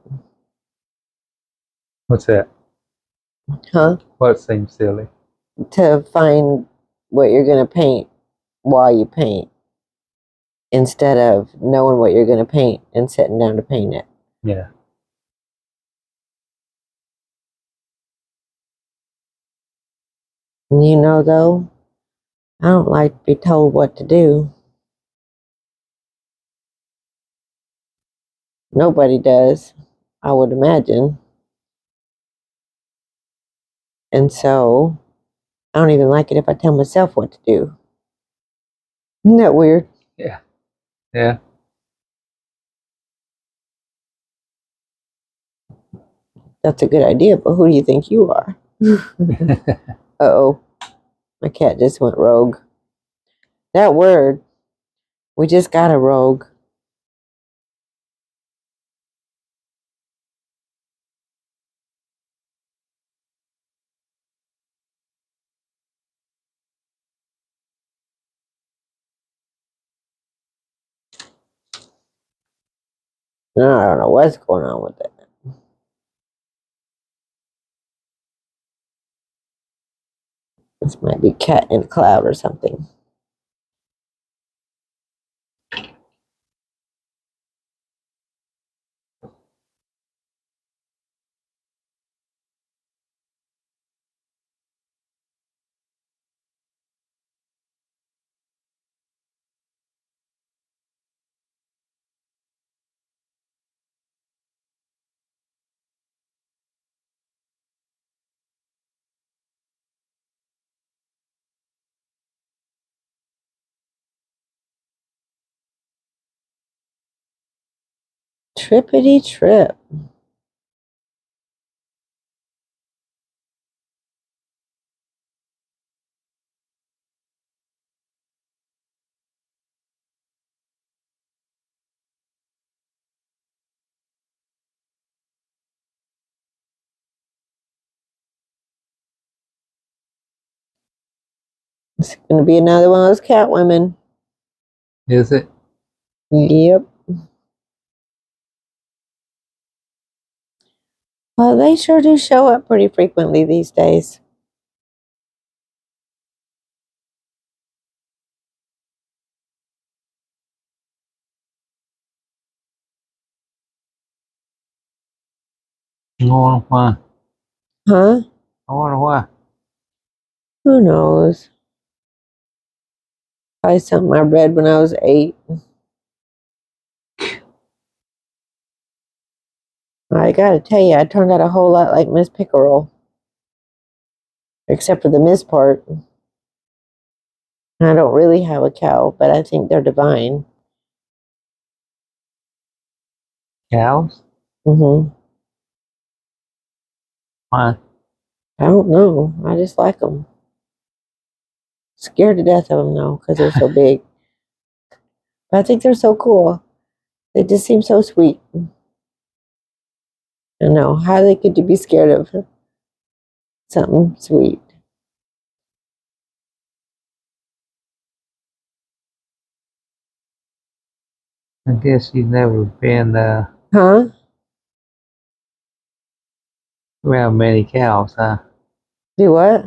What's that? Huh? What seems silly? To find what you're going to paint while you paint instead of knowing what you're going to paint and sitting down to paint it. Yeah. And though, I don't like to be told what to do. Nobody does, I would imagine. And so, I don't even like it if I tell myself what to do. Isn't that weird? Yeah. Yeah. That's a good idea, but who do you think you are? Uh-oh. My cat just went rogue. That word. We just got a rogue. No, I don't know what's going on with it. This might be cat in a cloud or something. Trippity trip. It's going to be another one of those cat women. Is it? Yep. Well, they sure do show up pretty frequently these days. I wonder why. Huh? I wonder why. Who knows? Probably something I read when I was 8. I gotta tell you, I turned out a whole lot like Miss Pickerel. Except for the Miss part. I don't really have a cow, but I think they're divine. Cows? Mm-hmm. Why? I don't know. I just like them. Scared to death of them, though, because they're so big. But I think they're so cool. They just seem so sweet. I know. How they could you be scared of something sweet? I guess you've never been Huh? around many cows, huh? Do what?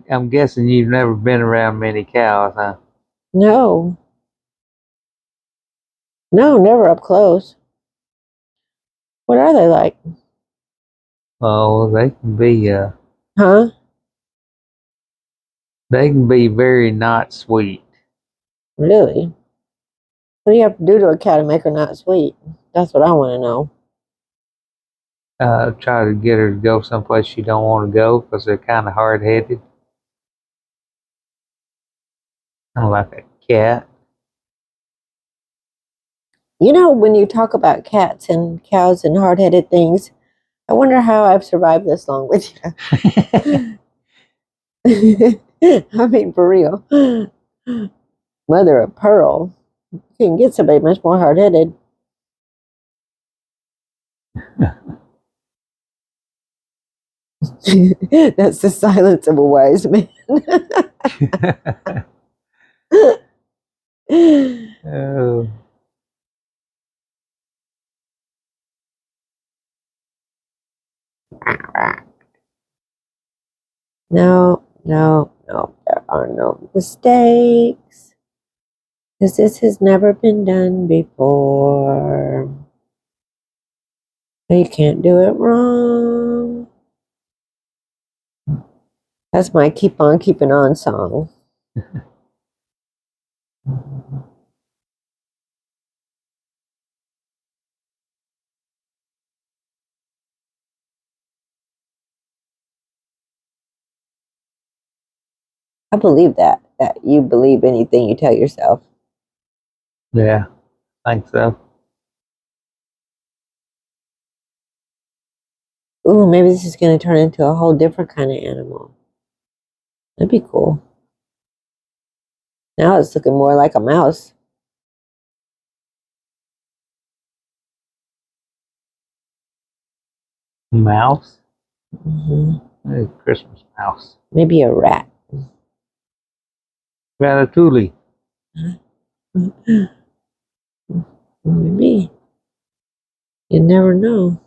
I'm guessing you've never been around many cows, huh? No. No, never up close. What are they like? Oh, Huh? they can be very not sweet. Really? What do you have to do to a cow to make her not sweet? That's what I want to know. Try to get her to go someplace you don't want to go because they're kind of hard headed. Kind of like a cat. You know, when you talk about cats and cows and hard-headed things, I wonder how I've survived this long with you. I mean, for real. Mother of pearl. You can get somebody much more hard-headed. That's the silence of a wise man. Oh. No, no, no. There are no mistakes. Because this has never been done before. So you can't do it wrong. That's my keep on keeping on song. I believe that you believe anything you tell yourself. Yeah, I think so. Ooh, maybe this is going to turn into a whole different kind of animal. That'd be cool. Now it's looking more like a mouse. Mouse? Mm-hmm. Hey, Christmas mouse. Maybe a rat. Ratatouille. Maybe. You never know.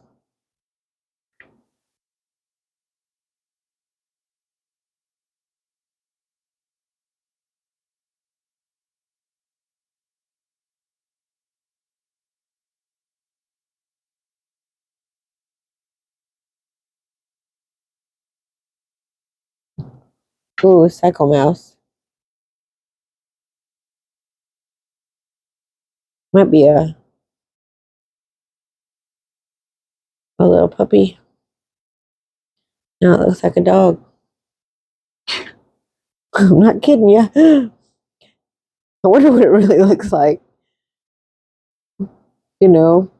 Ooh, psycho mouse. Might be a little puppy. No, it looks like a dog. I'm not kidding you. I wonder what it really looks like. You know,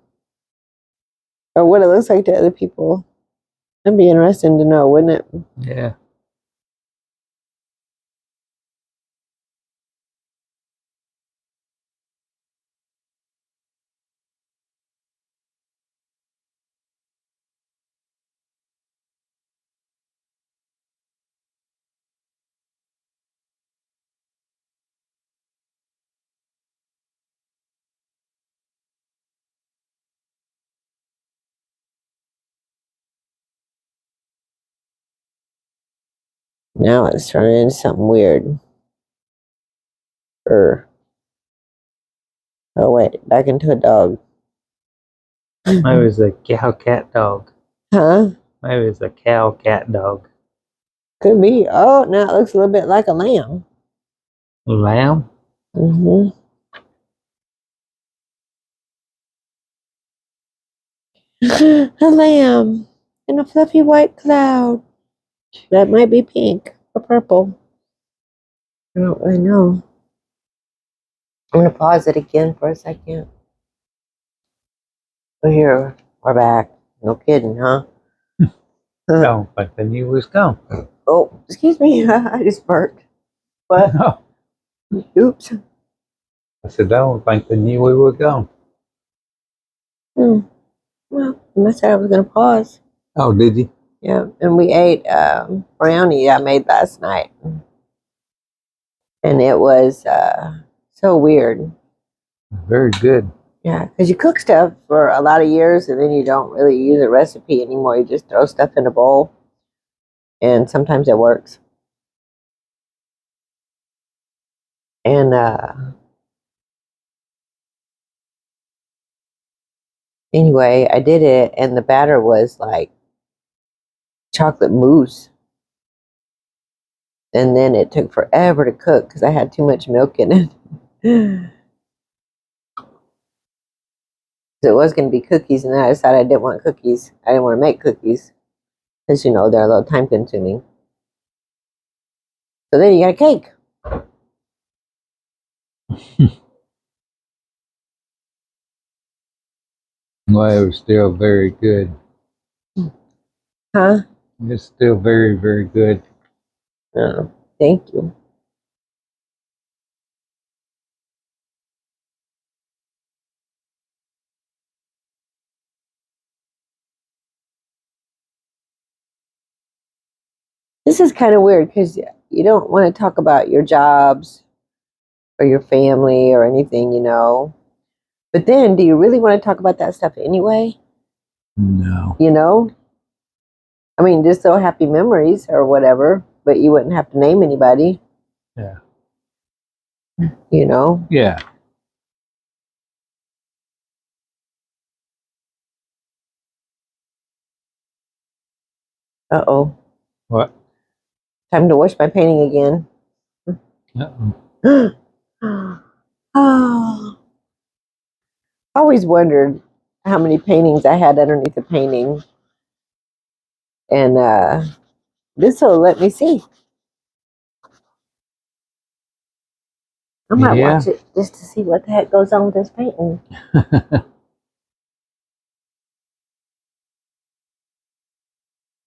or what it looks like to other people. That'd be interesting to know, wouldn't it? Yeah. Now it's turning into something weird. Oh wait, back into a dog. Maybe it's a cow cat dog. Huh? Maybe it's a cow cat dog. Could be. Oh, now it looks a little bit like a lamb. Lamb? Mm-hmm. A lamb in a fluffy white cloud. That might be pink or purple. I don't really know. I'm gonna pause it again for a second. Oh, here, we're back. No kidding, huh? Don't think they knew it was gone. Oh, excuse me. I just burped. What? No. Oops. I said, I don't think they knew we were gone. Well, I said I was gonna pause. Oh, did you? Yeah, and we ate brownie I made last night, and it was so weird. Very good. Yeah, because you cook stuff for a lot of years, and then you don't really use a recipe anymore. You just throw stuff in a bowl, and sometimes it works. And anyway, I did it, and the batter was like chocolate mousse. And then it took forever to cook because I had too much milk in it. So it was going to be cookies, and then I decided I didn't want cookies. I didn't want to make cookies because, you know, they're a little time consuming. So then you got a cake. Well, it was still very good. Huh? It's still very, very good. Oh, thank you. This is kind of weird because you don't want to talk about your jobs or your family or anything, you know. But then, do you really want to talk about that stuff anyway? No. You know? I mean, just so happy memories or whatever, but you wouldn't have to name anybody, Yeah. you know? Yeah. Uh-oh. What? Time to wash my painting again. Uh-oh. Oh, I always wondered how many paintings I had underneath the painting. And this will let me see. I might Yeah. watch it just to see what the heck goes on with this painting.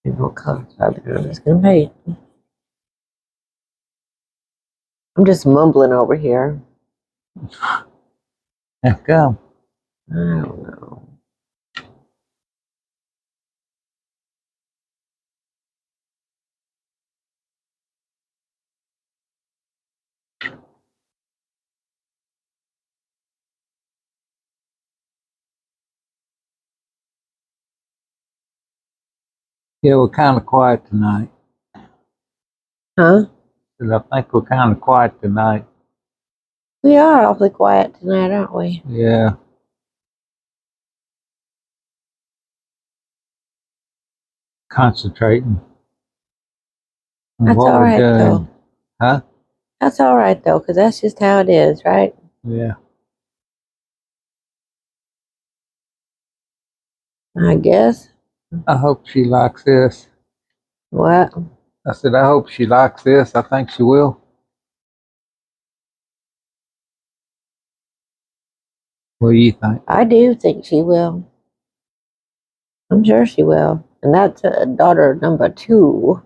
You know what color I'm just gonna paint. I'm just mumbling over here. How come? I don't know. Yeah, we're kind of quiet tonight. Huh? And I think we're kind of quiet tonight. We are awfully quiet tonight, aren't we? Yeah. Concentrating on That's what all we're right, doing. though. Huh? That's all right, though, because that's just how it is, right? Yeah. I guess. I hope she likes this. What? I said, I hope she likes this. I think she will. What do you think? I do think she will. I'm sure she will. And that's daughter number 2.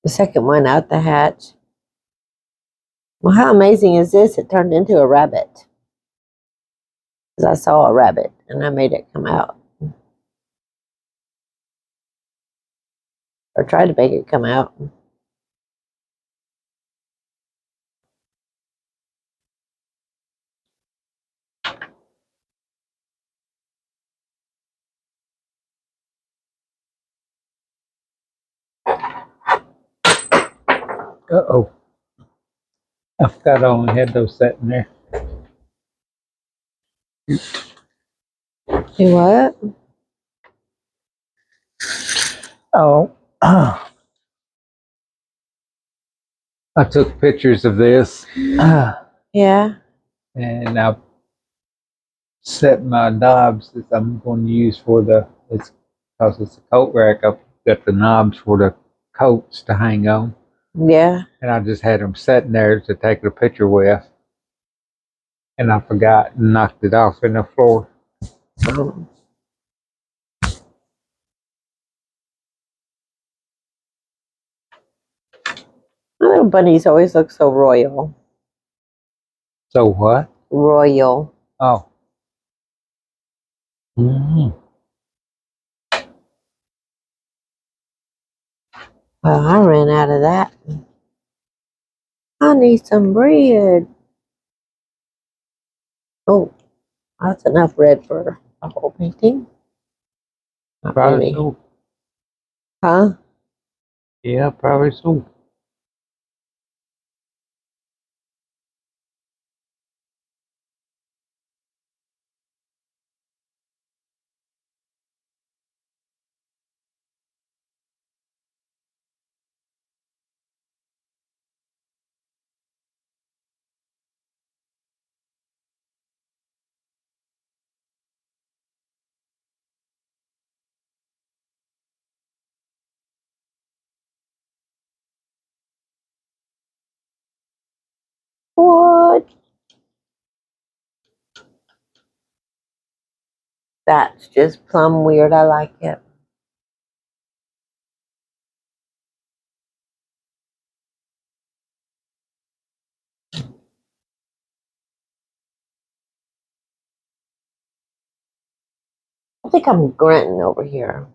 The second one out the hatch. Well, how amazing is this? It turned into a rabbit. Because I saw a rabbit and I made it come out. Or tried to make it come out. Uh-oh. I forgot I only had those sitting there. Do what? Oh. I took pictures of this. Yeah. And I set my knobs that I'm going to use for it's because it's a coat rack. I've got the knobs for the coats to hang on. Yeah. And I just had them sitting there to take a picture with. And I forgot and knocked it off in the floor. Um, my little bunnies always look so royal. So what? Royal. Oh. Mm-hmm. Well, I ran out of that. I need some bread. Oh, that's enough red for a whole painting. Not Probably really. so. Huh? Yeah, probably so. What? That's just plumb weird. I like it. I think I'm grunting over here.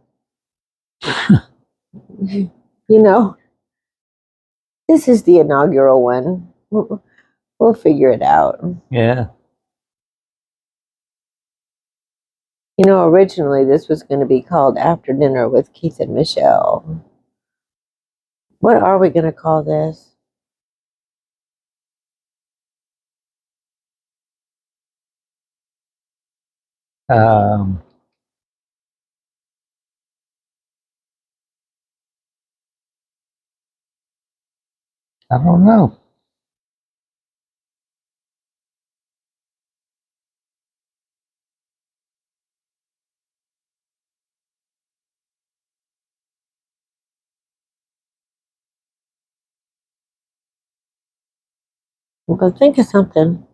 You know, this is the inaugural one. We'll figure it out. Yeah. You know, originally this was going to be called After Dinner with Keith and Michele. What are we going to call this? Um, I don't know. I'm going to think of something.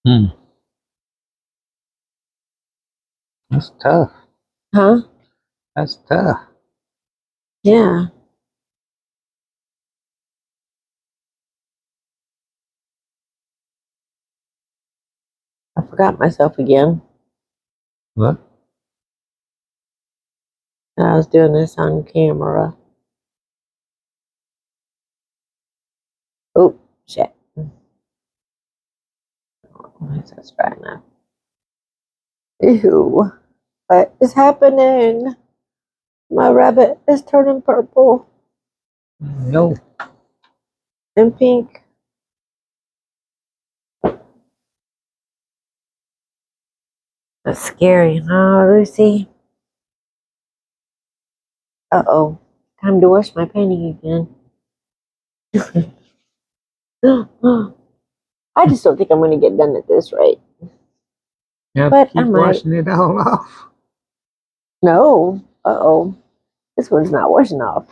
Hmm. That's tough. Huh? That's tough. Yeah. I forgot myself again. What? And I was doing this on camera. Oh, shit. That's right now. Ew. What is happening? My rabbit is turning purple No. and pink. That's scary, huh, Lucy? Uh-oh. Time to wash my painting again. I just don't think I'm going to get done at this rate. You have to But I keep might. washing it all off. No. Uh-oh. This one's not washing off.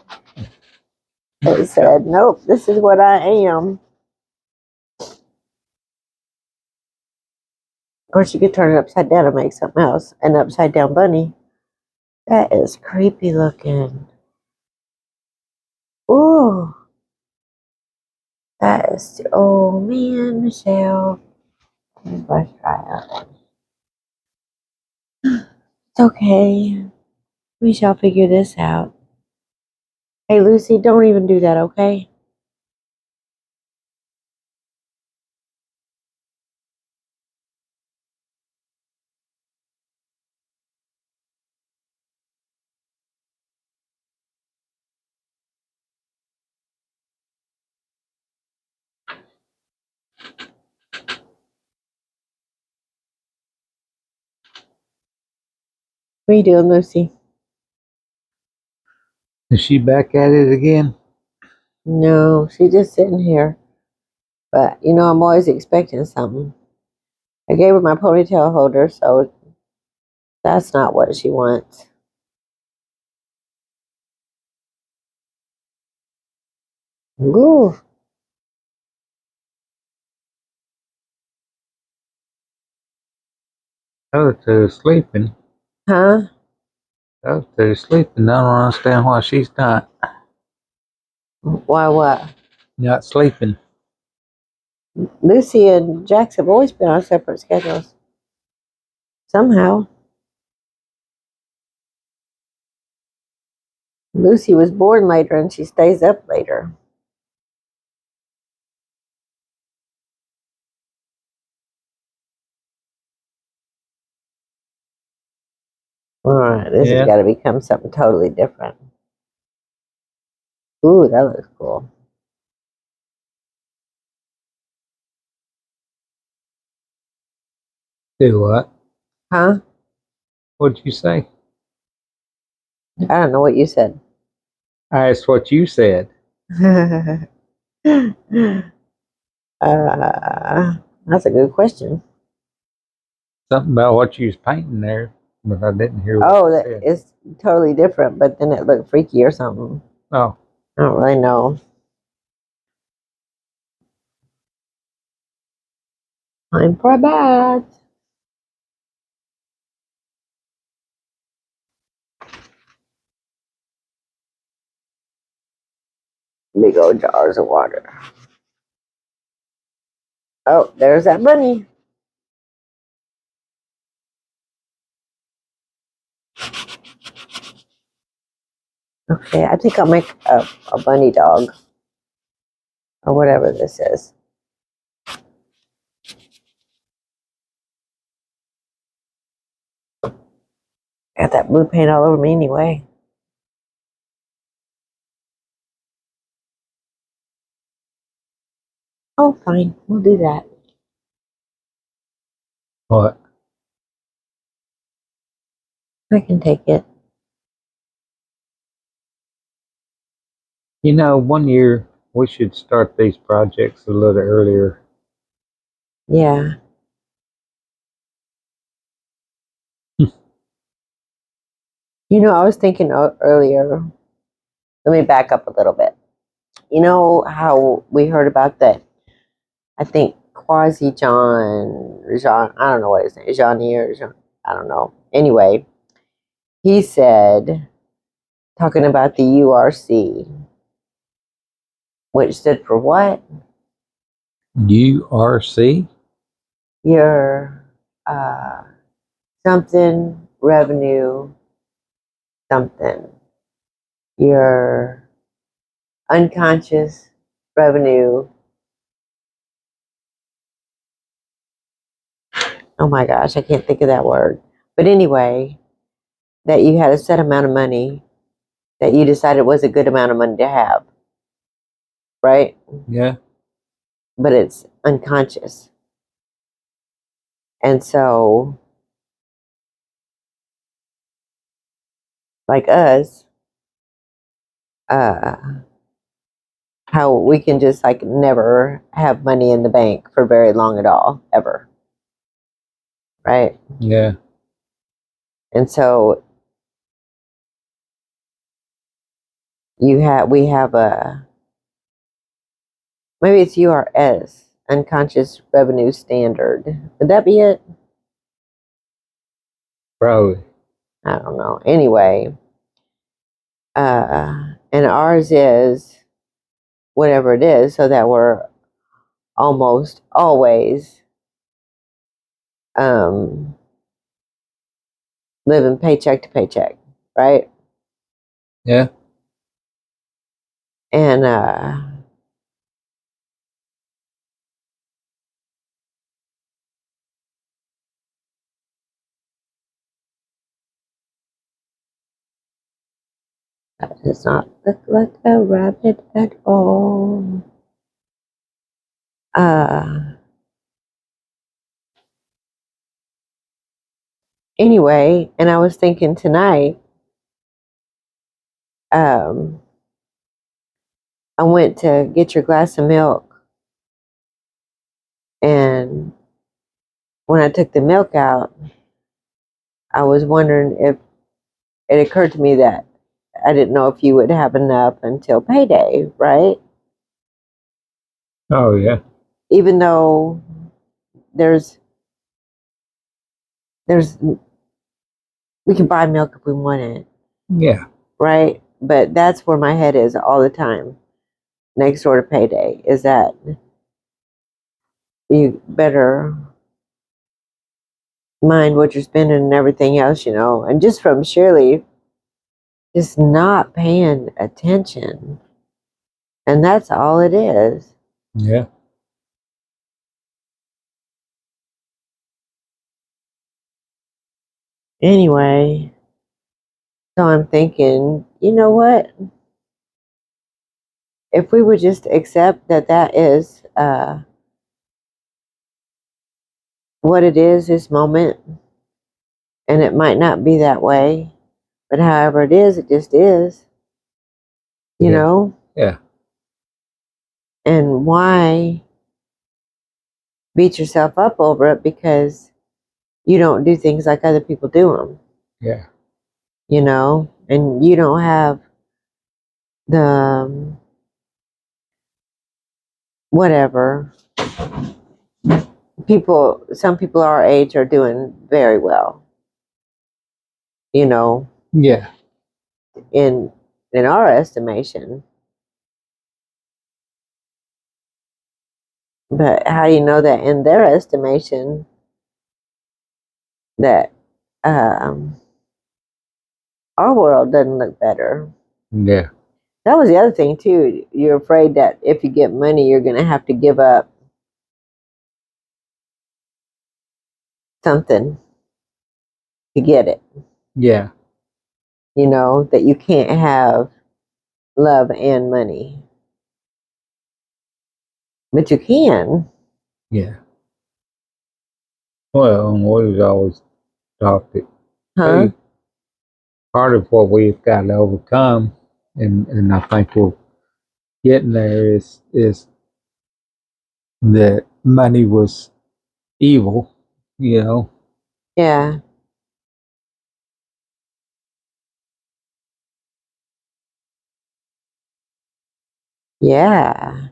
It said, nope, this is what I am. Of course, you could turn it upside down and make something else. An upside down bunny. That is creepy looking. Ooh. That is, oh man, Michelle. Let's try it. It's okay. We shall figure this out. Hey, Lucy, don't even do that, okay? What are you doing, Lucy? Is she back at it again? No, she's just sitting here. But, I'm always expecting something. I gave her my ponytail holder, so that's not what she wants. Ooh. Oh, they're sleeping. Huh? Oh, they're sleeping. I don't understand why she's Why what? not sleeping. Lucy and Jax have always been on separate schedules. Somehow. Lucy was born later and she stays up later. Alright, this has Yeah. got to become something totally different. Ooh, that looks cool. Do what? Huh? What'd you say? I don't know what you said. I asked what you said. That's a good question. Something about what you was painting there, but I didn't hear what Oh, you that said. is totally different, but then it looked freaky or something. Oh, I don't really know. Time for a bath. Big old jars of water. Oh, there's that bunny. Okay, I think I'll make a bunny dog or whatever this is. Got that blue paint all over me anyway. Oh, fine. We'll do that. what? I can take it. One year we should start these projects a little earlier. Yeah. I was thinking earlier. Let me back up a little bit. You know how we heard about that? I think Quasi John, I don't know what his name is, Johnny or Jean, I don't know. Anyway, he said, talking about the URC, which stood for what? URC? Your something revenue, something. Your unconscious revenue. Oh my gosh, I can't think of that word. But anyway, that you had a set amount of money that you decided was a good amount of money to have, right? Yeah. But it's unconscious. And so, like us, uh, how we can just like never have money in the bank for very long at all, ever. Right? Yeah. And so we have a, maybe it's URS, unconscious revenue standard. Would that be it? Probably. I don't know. Anyway, and ours is whatever it is, so that we're almost always um, living paycheck to paycheck, right? Yeah. And that does not look like a rabbit at all. Anyway, and I was thinking tonight, um, I went to get your glass of milk, and when I took the milk out, I was wondering if it occurred to me that I didn't know if you would have enough until payday, right? Oh, yeah. Even though there's we can buy milk if we want it, Yeah. right? But that's where my head is all the time. Next door to payday is that you better mind what you're spending and everything else, and just from Shirley just not paying attention. And that's all it is. Yeah. Anyway, so I'm thinking, you know what? If we would just accept that that is what it is this moment, and it might not be that way, but however it just is, you Yeah. know? Yeah. And why beat yourself up over it because you don't do things like other people do them, Yeah. And you don't have the whatever. Some people our age are doing very well, you know, Yeah. in our estimation. But how do you know that in their estimation that um, our world doesn't look better? Yeah. That was the other thing too. You're afraid that if you get money, you're going to have to give up something to get it. Yeah. That you can't have love and money, but you can, Yeah. Well, and what is always talked it. huh? Hey, part of what we've got to overcome, and I think we're getting there, is that money was evil, you know. Yeah, yeah.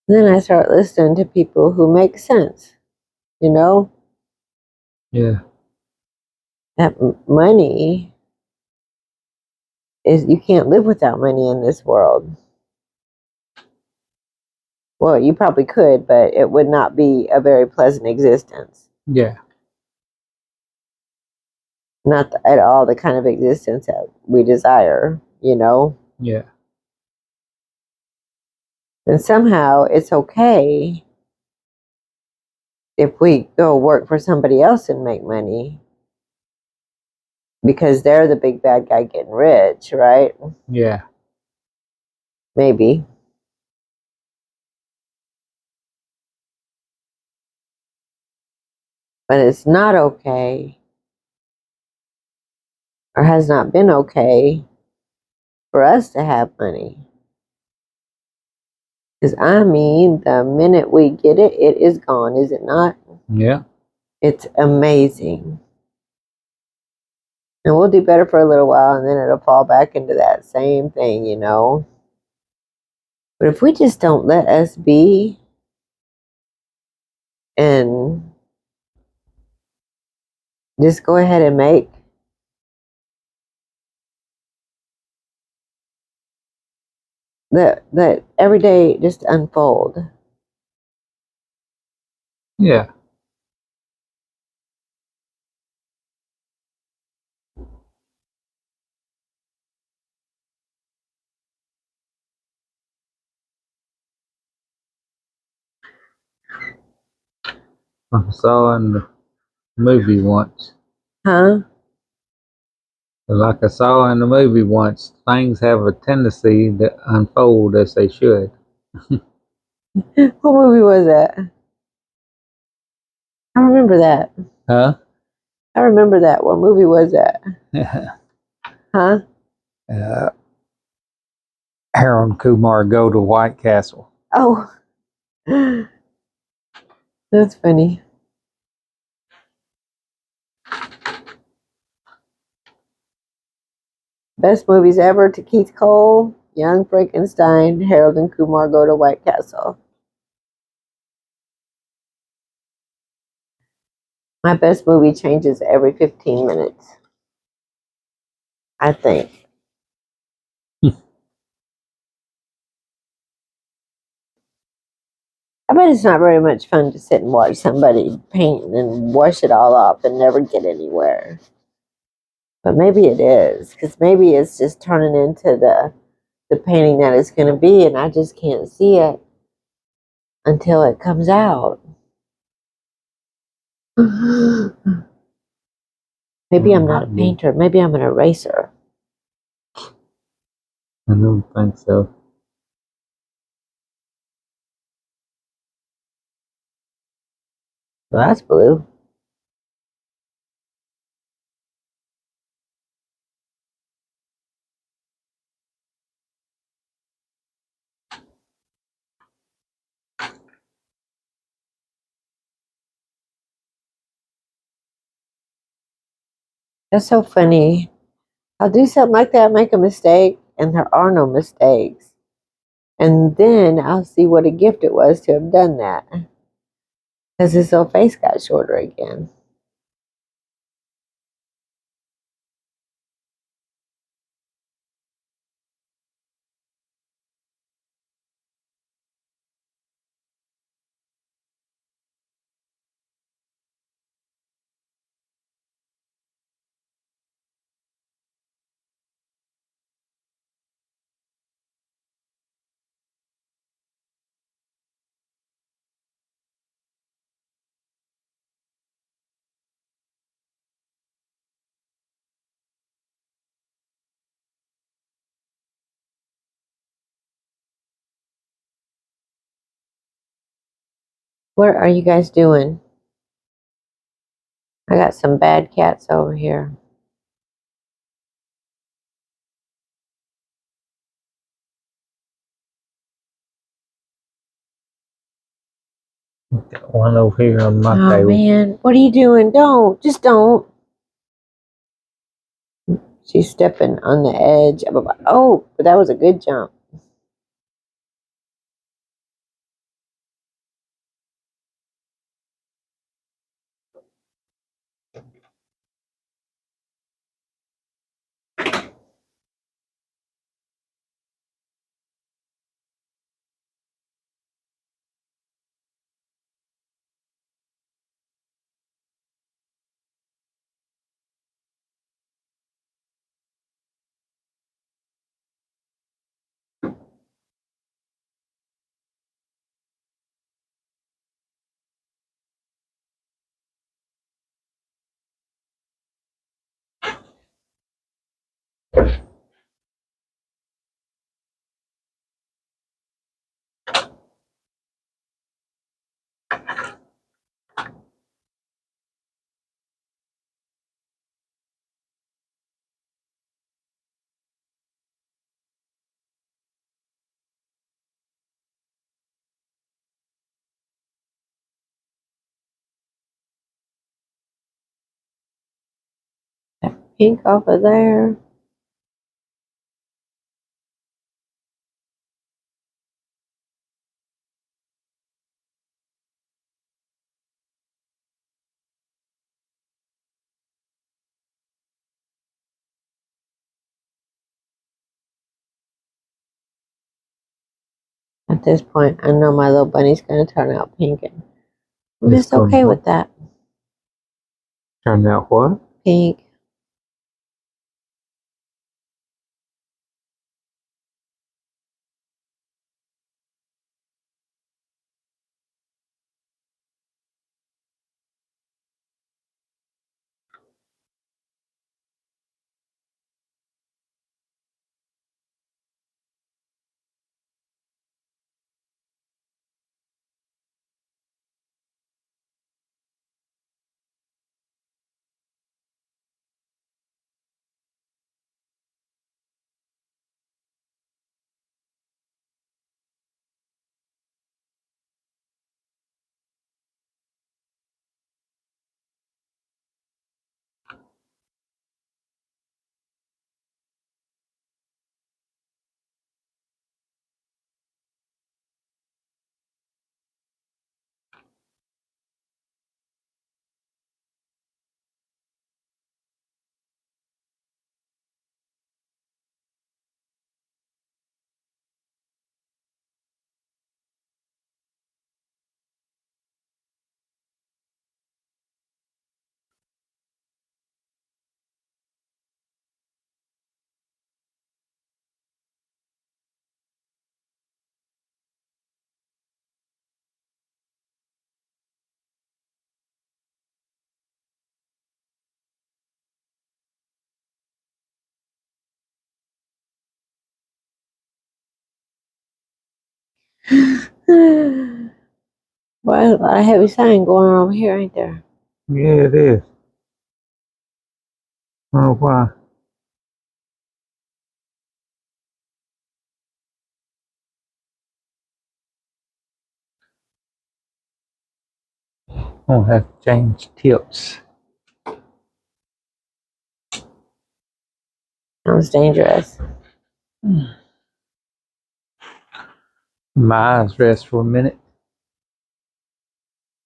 Then I start listening to people who make sense, you know, Yeah. that money is, you can't live without money in this world. Well, you probably could, but it would not be a very pleasant existence. Yeah. Not at all the kind of existence that we desire, you know? Yeah. And somehow it's okay if we go work for somebody else and make money because they're the big bad guy getting rich, right? Yeah. Maybe. But it's not okay, or has not been okay, for us to have money. Because I mean, the minute we get it, it is gone, is it not? Yeah. It's amazing. And we'll do better for a little while and then it'll fall back into that same thing, you know? But if we just don't let us be and just go ahead and make, the every day just unfold. Yeah. I saw in the movie once. Huh? Like I saw in the movie once, things have a tendency to unfold as they should. What movie was that? I remember that. Huh? I remember that. What movie was that? Huh? uh, Harold and Kumar go to White Castle. Oh, that's funny. Best movies ever to Keith Cole, Young Frankenstein, Harold and Kumar Go to White Castle. My best movie changes every 15 minutes, I think. I bet it's not very much fun to sit and watch somebody paint and wash it all off and never get anywhere. But maybe it is, because maybe it's just turning into the painting that it's going to be, and I just can't see it until it comes out. Maybe I'm not a painter. Maybe I'm an eraser. I don't think so. Well, that's blue. That's so funny. I'll do something like that, make a mistake, and there are no mistakes. And then I'll see what a gift it was to have done that. Because his little face got shorter again. What are you guys doing? I got some bad cats over here. Got one over here on my Oh, table. man. What are you doing? Don't. Just don't. She's stepping on the edge. Oh, but that was a good jump. That pink over there. At this point, I know my little bunny's going to turn out pink, and I'm just okay with that. Turn out what? Pink. Boy, there's a lot of heavy sign going on over here, ain't there? Yeah, it is. Oh, why? I'll have to change tips. Sounds dangerous. My eyes rest for a minute.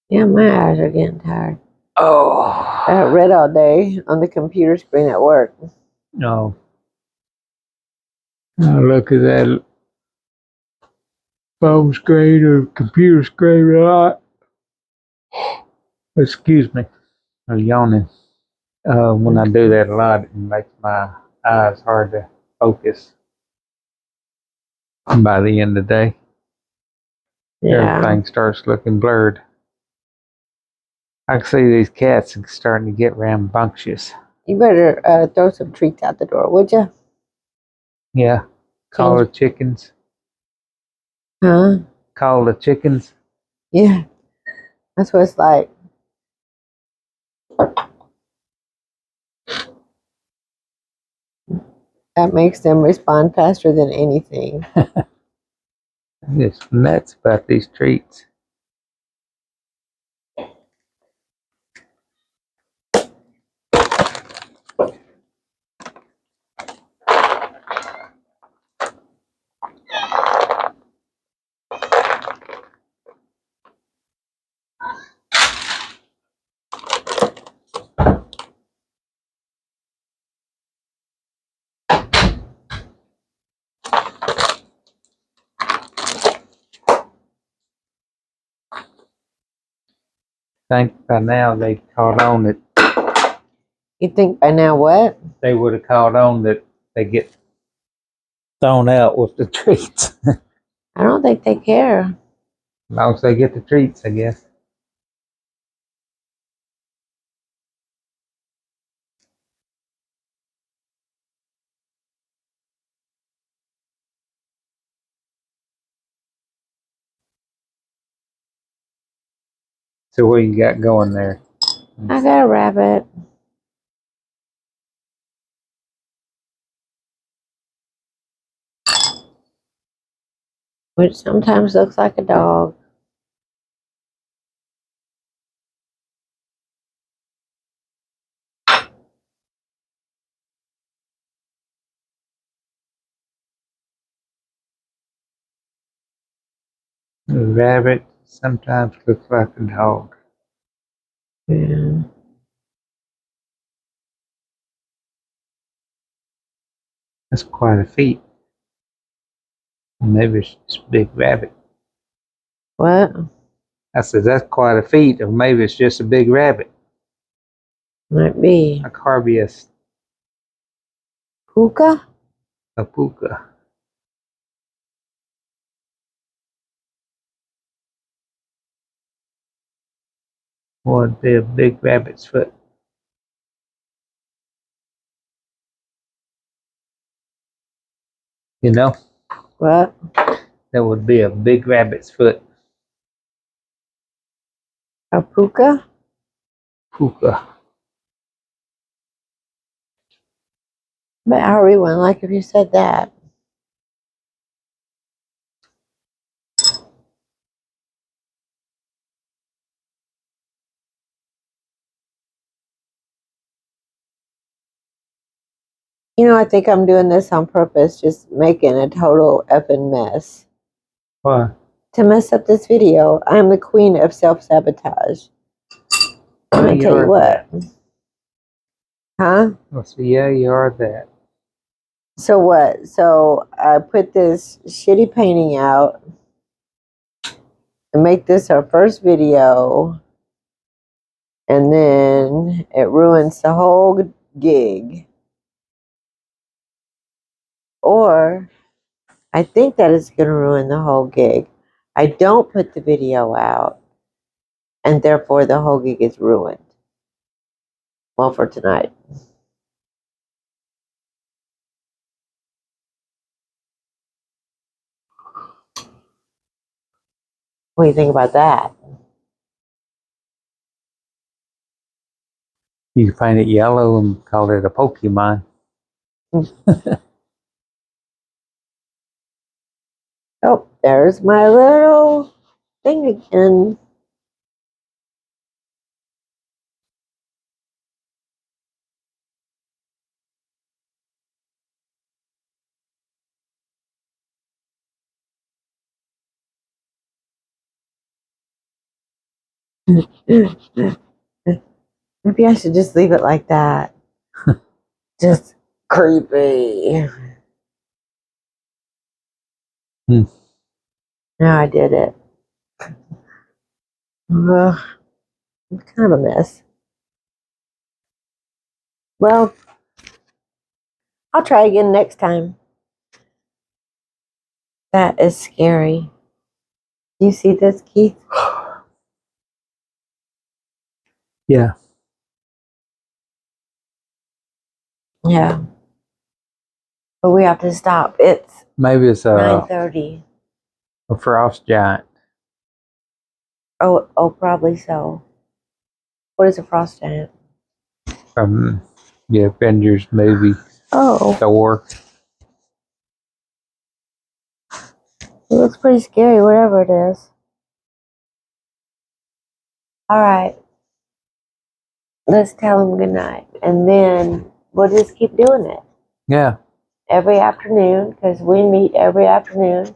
Yeah, my eyes are getting tired. Oh. I read all day on the computer screen at work. No. Now look at that phone screen or computer screen a lot. Excuse me. I'm yawning. When I do that a lot, it makes my eyes hard to focus. And by the end of the day, Yeah. everything starts looking blurred. I can see these cats are starting to get rambunctious. You better throw some treats out the door, would you? Yeah. Call the chickens. Huh? Call the chickens. Yeah. That's what it's like. That makes them respond faster than anything. I'm just nuts about these treats. I think by now they caught on that You think by now what? they would have caught on that they get thrown out with the treats. I don't think they care. As long as they get the treats, I guess. So what you got going there? I got a rabbit. Which sometimes looks like a dog. A rabbit sometimes looks like a dog. Yeah. That's quite a feat. Maybe it's just a big rabbit. What? I said, that's quite a feat, or maybe it's just a big rabbit. Might be. A carbius, Puka? a puka. Would be a big rabbit's foot. You know, What? that would be a big rabbit's foot. A puka? Puka. But I would one like if you said that. You know, I think I'm doing this on purpose, just making a total effing mess. Why? To mess up this video. I'm the queen of self-sabotage. I'm going to tell you what. Huh? Well, so yeah, you are that. So what? So I put this shitty painting out and make this our first video. And then it ruins the whole gig. Or I think that is going to ruin the whole gig. I don't put the video out, and therefore the whole gig is ruined. Well, for tonight. What do you think about that? You can paint it yellow and call it a Pokemon. Oh, there's my little thing again. Maybe I should just leave it like that. Just creepy. No, I did it. It's kind of a mess. Well, I'll try again next time. That is scary. You see this, Keith? Yeah. Yeah. But we have to stop. It's Maybe it's 9:30. a frost giant. Oh, probably so. What is a frost giant? From the Avengers movie. Oh, Thor. it looks pretty scary, whatever it is. All right. Let's tell them good night. And then we'll just keep doing it. Yeah. Every afternoon, because we meet every afternoon.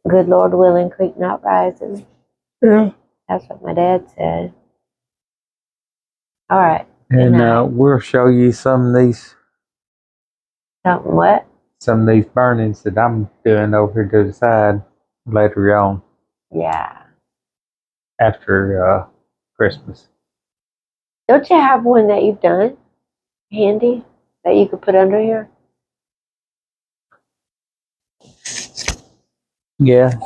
Good Lord willing, creek not rising. Yeah. That's what my dad said. All right. And we'll show you some of these Something what? some of these burnings that I'm doing over here to the side later on Yeah. after Christmas. Don't you have one that you've done handy that you could put under here? Yeah.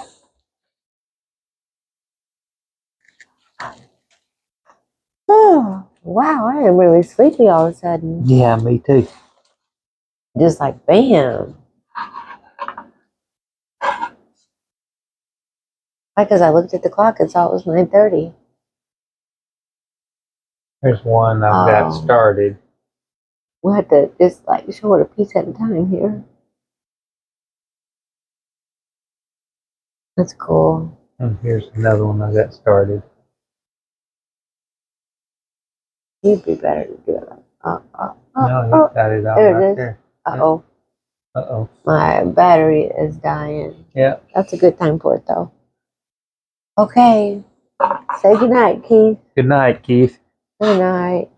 Oh, wow. I am really sleepy all of a sudden. Yeah, me too. Just like bam. Because I looked at the clock and saw it was 9:30. There's one I've got started. We'll have to just like show it a piece at a time here. That's cool. And here's another one I got started. You'd be better to do it like, No, he got it all there it right is. there. Uh-oh. Uh-oh. My battery is dying. Yeah. That's a good time for it, though. Okay. Say goodnight, Keith. Good night, Keith. Good night.